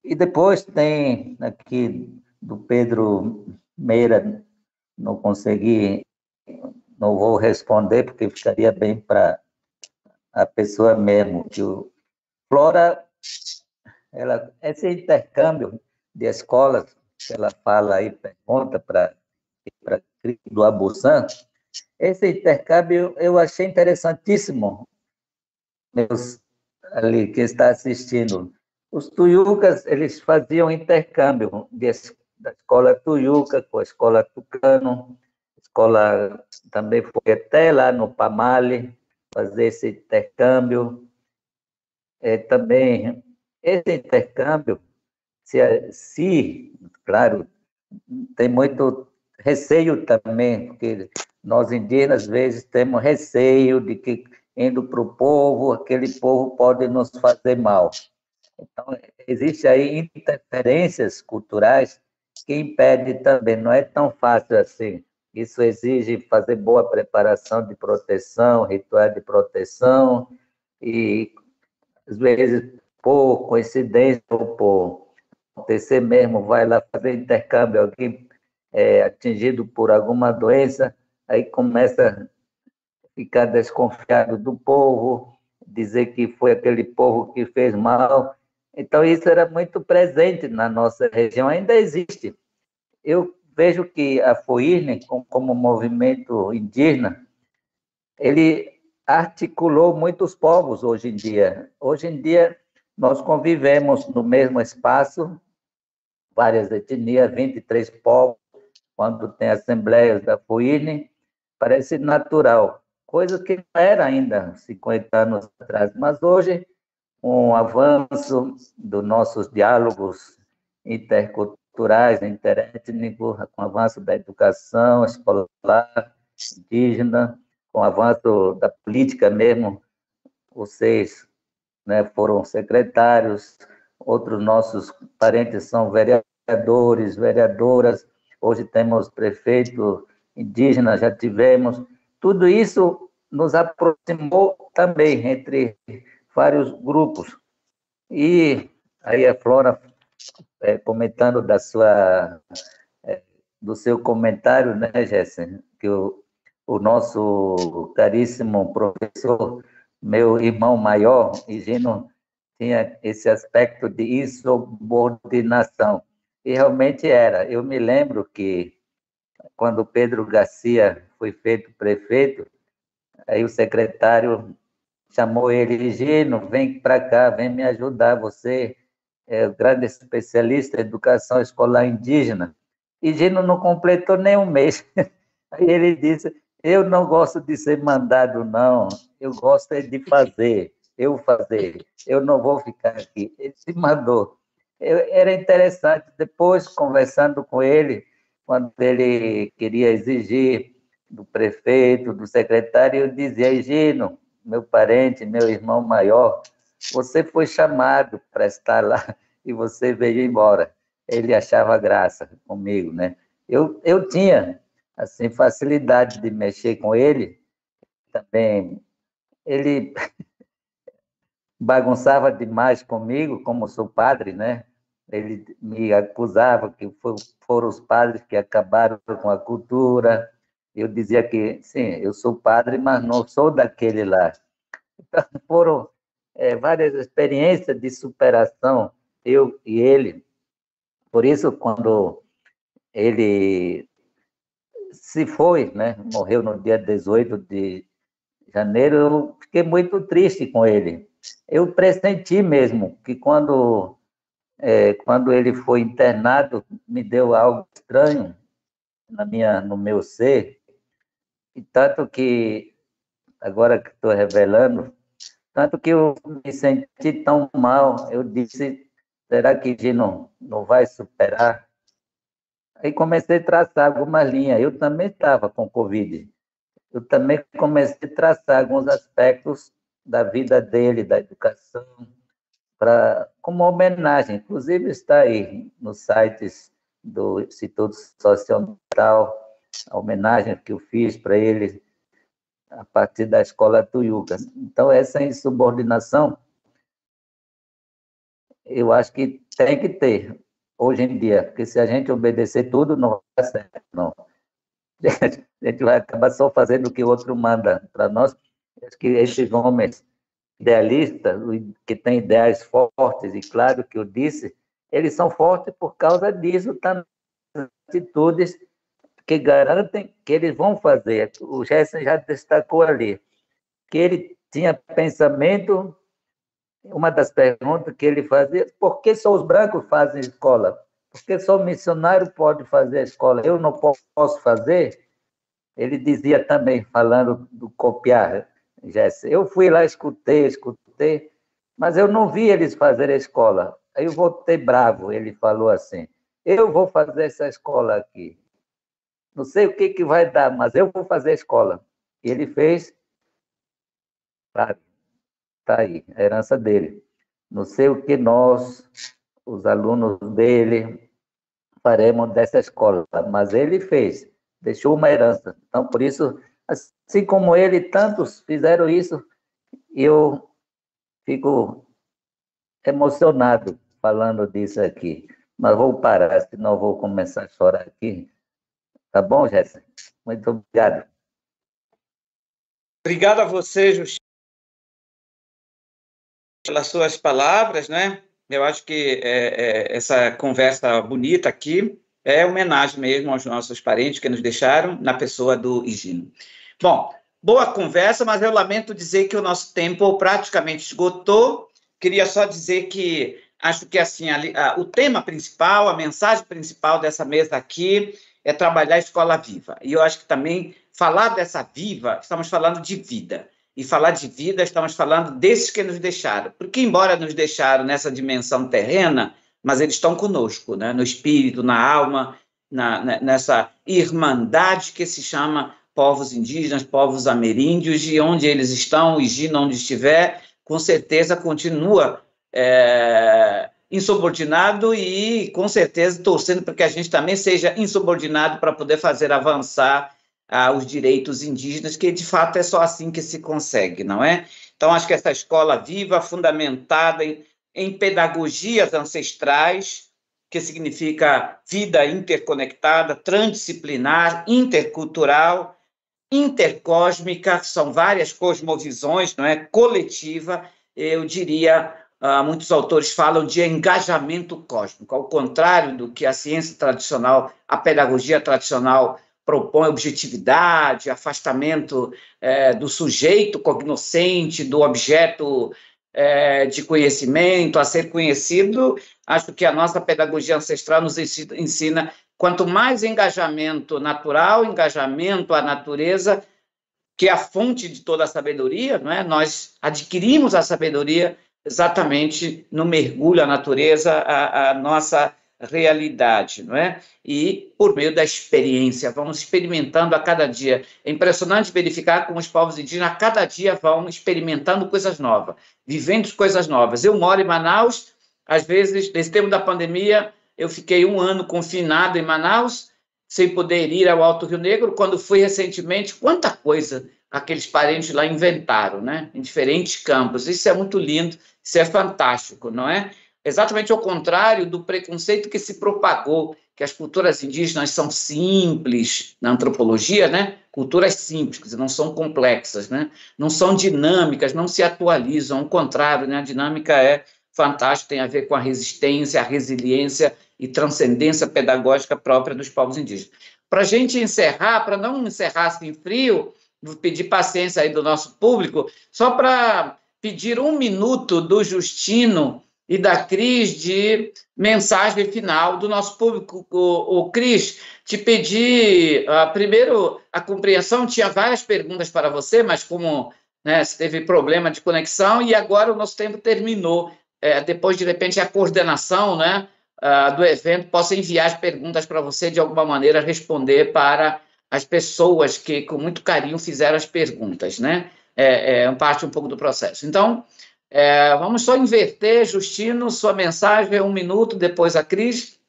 E depois tem aqui do Pedro Meira, não consegui, não vou responder, porque ficaria bem para a pessoa mesmo, que o Flora, esse intercâmbio de escolas, que ela fala aí, pergunta para do Abusan, esse intercâmbio eu achei interessantíssimo, meus ali que está assistindo. Os tuiucas, eles faziam intercâmbio da escola tuiuca com a escola tucano, a escola também foi até lá no Pamale fazer esse intercâmbio. Também esse intercâmbio, claro, tem muito receio também, porque nós indígenas, às vezes, temos receio de que, indo para o povo, aquele povo pode nos fazer mal. Então, existe aí interferências culturais que impedem também, não é tão fácil assim. Isso exige fazer boa preparação de proteção, rituais de proteção, e, às vezes, por coincidência ou por acontecer mesmo, vai lá fazer intercâmbio, alguém atingido por alguma doença, aí começa a ficar desconfiado do povo, dizer que foi aquele povo que fez mal. Então, isso era muito presente na nossa região, ainda existe. Eu vejo que a FOIRNE, como movimento indígena, ele articulou muitos povos hoje em dia. Hoje em dia, nós convivemos no mesmo espaço, várias etnias, 23 povos, quando tem assembleias da FOIRNE, parece natural, coisa que não era ainda 50 anos atrás, mas hoje, com o avanço dos nossos diálogos interculturais, interétnicos, com o avanço da educação escolar, indígena, com o avanço da política mesmo, vocês, né, foram secretários, outros nossos parentes são vereadores, vereadoras, hoje temos prefeito indígena, já tivemos. Tudo isso nos aproximou também entre vários grupos. E aí a Flora, comentando do seu comentário, né, Jéssica, que o nosso caríssimo professor, meu irmão maior, Higino, tinha esse aspecto de insubordinação. E realmente era. Eu me lembro que, quando Pedro Garcia foi feito prefeito, aí o secretário chamou ele, Higino, vem para cá, vem me ajudar, você é o grande especialista em educação escolar indígena. Higino não completou nem um mês. Aí ele disse, eu não gosto de ser mandado, não, eu gosto é de fazer, eu não vou ficar aqui. Ele se mandou. Era interessante, depois, conversando com ele, quando ele queria exigir do prefeito, do secretário, eu dizia, Higino, meu parente, meu irmão maior, você foi chamado para estar lá e você veio embora. Ele achava graça comigo, né? Eu tinha, assim, facilidade de mexer com ele, também. Ele bagunçava demais comigo, como sou padre, né? Ele me acusava que foram os padres que acabaram com a cultura. Eu dizia que, sim, eu sou padre, mas não sou daquele lá. Então, foram várias experiências de superação, eu e ele. Por isso, quando ele se foi, né? Morreu no dia 18 de janeiro, eu fiquei muito triste com ele. Eu pressenti mesmo que quando ele foi internado, me deu algo estranho no meu ser, e tanto que, agora que estou revelando, tanto que eu me senti tão mal, eu disse, será que Gino não vai superar? Aí comecei a traçar algumas linhas. Eu também estava com Covid. Eu também comecei a traçar alguns aspectos da vida dele, da educação, como homenagem. Inclusive está aí nos sites do Instituto Socioambiental, a homenagem que eu fiz para ele a partir da Escola Tuiuca. Então, essa insubordinação, eu acho que tem que ter, hoje em dia, porque se a gente obedecer tudo, não vai dar certo, não. A gente vai acabar só fazendo o que o outro manda para nós. Acho que esses homens idealistas, que têm ideais fortes, e claro que eu disse, eles são fortes por causa disso, também, atitudes que garantem que eles vão fazer. O Gerson já destacou ali, que ele tinha pensamento, uma das perguntas que ele fazia, por que só os brancos fazem escola? Por que só o missionário pode fazer a escola? Eu não posso fazer? Ele dizia também, falando do copiar, Gerson, eu fui lá, escutei, mas eu não vi eles fazerem a escola. Aí eu voltei bravo, ele falou assim, eu vou fazer essa escola aqui. Não sei o que vai dar, mas eu vou fazer a escola. E ele fez, claro, está aí, a herança dele. Não sei o que nós, os alunos dele, faremos dessa escola, mas ele fez, deixou uma herança. Então, por isso, assim como ele, tantos fizeram isso, eu fico emocionado falando disso aqui. Mas vou parar, senão vou começar a chorar aqui. Tá bom, Jéssica? Muito obrigado. Obrigado a você, Justino, pelas suas palavras, né? Eu acho que essa conversa bonita aqui é homenagem mesmo aos nossos parentes que nos deixaram na pessoa do Higino. Bom, boa conversa, mas eu lamento dizer que o nosso tempo praticamente esgotou. Queria só dizer que acho que assim o tema principal, a mensagem principal dessa mesa aqui é trabalhar a escola viva. E eu acho que também falar dessa viva, estamos falando de vida. E falar de vida, estamos falando desses que nos deixaram. Porque, embora nos deixaram nessa dimensão terrena, mas eles estão conosco, né? No espírito, na alma, nessa irmandade que se chama povos indígenas, povos ameríndios, e onde eles estão, o Higino, onde estiver, com certeza continua insubordinado e, com certeza, torcendo para que a gente também seja insubordinado para poder fazer avançar os direitos indígenas, que, de fato, é só assim que se consegue, não é? Então, acho que essa escola viva, fundamentada em pedagogias ancestrais, que significa vida interconectada, transdisciplinar, intercultural, intercósmica, são várias cosmovisões, não é? Coletiva, eu diria, muitos autores falam de engajamento cósmico, ao contrário do que a ciência tradicional, a pedagogia tradicional propõe, objetividade, afastamento do sujeito cognoscente, do objeto de conhecimento a ser conhecido. Acho que a nossa pedagogia ancestral nos ensina quanto mais engajamento natural, engajamento à natureza, que é a fonte de toda a sabedoria, não é? Nós adquirimos a sabedoria exatamente no mergulho à natureza, a nossa realidade, não é? E por meio da experiência, vamos experimentando a cada dia. É impressionante verificar como os povos indígenas a cada dia vão experimentando coisas novas, vivendo coisas novas. Eu moro em Manaus, às vezes, nesse tempo da pandemia, eu fiquei 1 ano confinado em Manaus, sem poder ir ao Alto Rio Negro. Quando fui recentemente, quanta coisa aqueles parentes lá inventaram, né? Em diferentes campos. Isso é muito lindo, isso é fantástico, não é? Exatamente ao contrário do preconceito que se propagou, que as culturas indígenas são simples na antropologia, né? Culturas simples, quer dizer, não são complexas, né? Não são dinâmicas, não se atualizam, ao contrário, né? A dinâmica é fantástica, tem a ver com a resistência, a resiliência e transcendência pedagógica própria dos povos indígenas. Para a gente encerrar, para não encerrar assim frio, vou pedir paciência aí do nosso público, só para pedir 1 minuto do Justino e da Cris de mensagem final do nosso público. O Cris, te pedi, primeiro, a compreensão, tinha várias perguntas para você, mas como teve problema de conexão, e agora o nosso tempo terminou. Depois, de repente, a coordenação, né? do evento possa enviar as perguntas para você, de alguma maneira, responder para as pessoas que, com muito carinho, fizeram as perguntas, né? Parte um pouco do processo. Então, vamos só inverter, Justino, sua mensagem, 1 minuto, depois a Cris.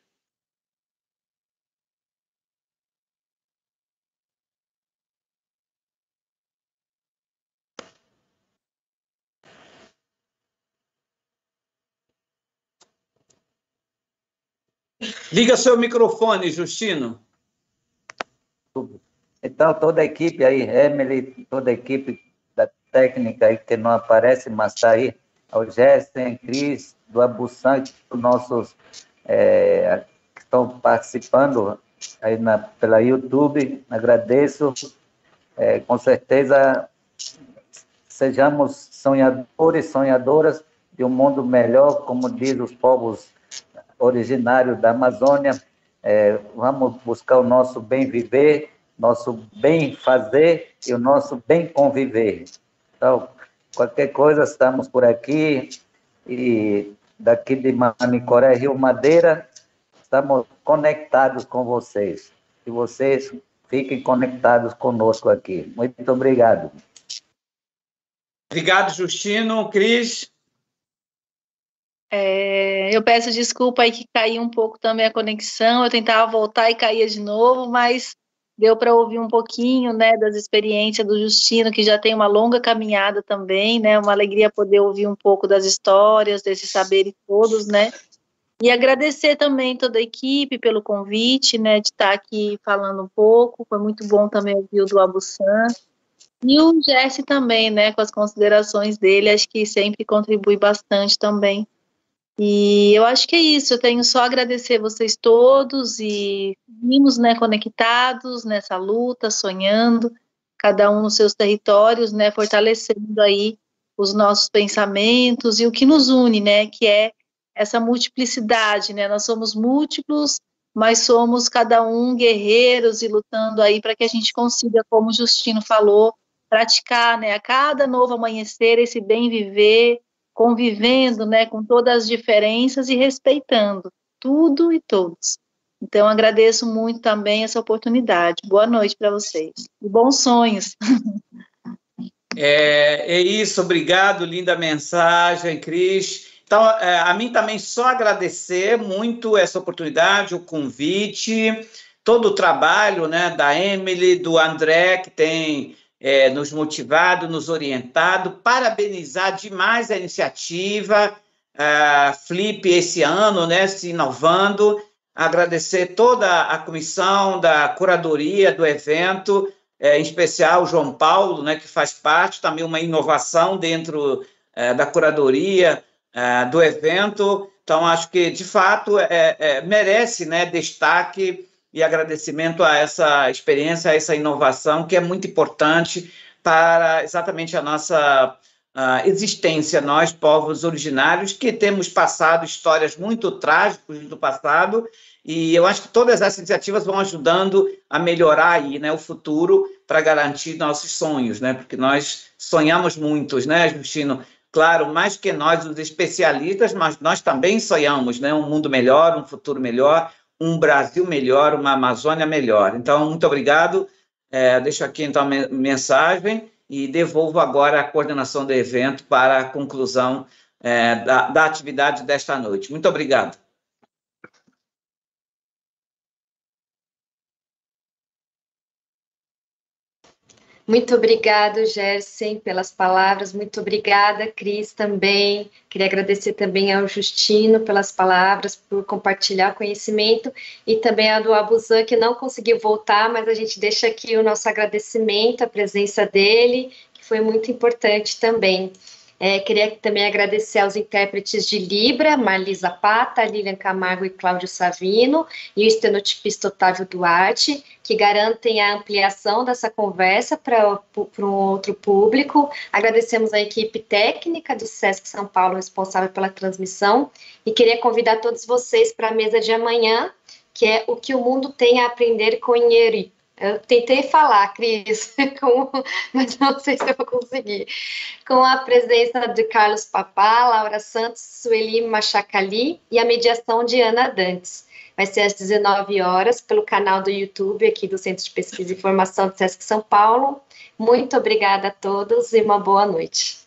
Liga seu microfone, Justino. Então, toda a equipe aí, Emily, toda a equipe da técnica aí que não aparece, mas está aí, ao Gerson, Cris, do Abuçan, os nossos que estão participando aí pela YouTube, agradeço. Com certeza, sejamos sonhadores, sonhadoras de um mundo melhor, como diz os povos originários da Amazônia. Vamos buscar o nosso bem viver, nosso bem fazer e o nosso bem conviver. Então, qualquer coisa, estamos por aqui, e daqui de Manicoré, Rio Madeira, estamos conectados com vocês. E vocês fiquem conectados conosco aqui. Muito obrigado. Obrigado, Justino. Cris? Eu peço desculpa aí que caiu um pouco também a conexão, eu tentava voltar e caía de novo, mas deu para ouvir um pouquinho, né, das experiências do Justino, que já tem uma longa caminhada também, né, uma alegria poder ouvir um pouco das histórias, desses saberes todos, né, e agradecer também toda a equipe pelo convite, né, de estar aqui falando um pouco. Foi muito bom também ouvir o do Abuçan, e o Jesse também, né, com as considerações dele, acho que sempre contribui bastante também. E eu acho que é isso, eu tenho só a agradecer vocês todos, e vimos, né, conectados nessa luta, sonhando, cada um nos seus territórios, né, fortalecendo aí os nossos pensamentos e o que nos une, né, que é essa multiplicidade, né, nós somos múltiplos, mas somos cada um guerreiros e lutando aí para que a gente consiga, como o Justino falou, praticar, né, a cada novo amanhecer esse bem viver, convivendo, né, com todas as diferenças e respeitando tudo e todos. Então, agradeço muito também essa oportunidade. Boa noite para vocês. E bons sonhos. É isso, obrigado, linda mensagem, Cris. Então, a mim também só agradecer muito essa oportunidade, o convite, todo o trabalho, né, da Emily, do André, que tem nos motivado, nos orientado, parabenizar demais a iniciativa, Flip esse ano, né, se inovando, agradecer toda a comissão da curadoria do evento, em especial o João Paulo, né, que faz parte, também uma inovação dentro da curadoria do evento. Então, acho que, de fato, merece, né, destaque e agradecimento a essa experiência, a essa inovação, que é muito importante para exatamente a nossa existência, nós, povos originários, que temos passado histórias muito trágicas do passado, e eu acho que todas essas iniciativas vão ajudando a melhorar aí, né, o futuro para garantir nossos sonhos, né, porque nós sonhamos muitos, né, Justino? Claro, mais que nós, os especialistas, mas nós também sonhamos, né, um mundo melhor, um futuro melhor, um Brasil melhor, uma Amazônia melhor. Então, muito obrigado. Deixo aqui, então, a mensagem e devolvo agora a coordenação do evento para a conclusão da atividade desta noite. Muito obrigado. Muito obrigado, Gerson, pelas palavras. Muito obrigada, Cris, também. Queria agradecer também ao Justino pelas palavras, por compartilhar conhecimento, e também a do Abuçan, que não conseguiu voltar, mas a gente deixa aqui o nosso agradecimento, a presença dele, que foi muito importante também. Queria também agradecer aos intérpretes de Libra, Marli Zapata, Lilian Camargo e Cláudio Savino, e o estenotipista Otávio Duarte, que garantem a ampliação dessa conversa para um outro público. Agradecemos a equipe técnica do SESC São Paulo, responsável pela transmissão, e queria convidar todos vocês para a mesa de amanhã, que é O que o Mundo tem a Aprender com Inheri. Eu tentei falar, Cris, mas não sei se eu vou conseguir. Com a presença de Carlos Papá, Laura Santos, Sueli Machacali e a mediação de Ana Dantes. Vai ser às 19 horas pelo canal do YouTube aqui do Centro de Pesquisa e Formação do SESC São Paulo. Muito obrigada a todos e uma boa noite.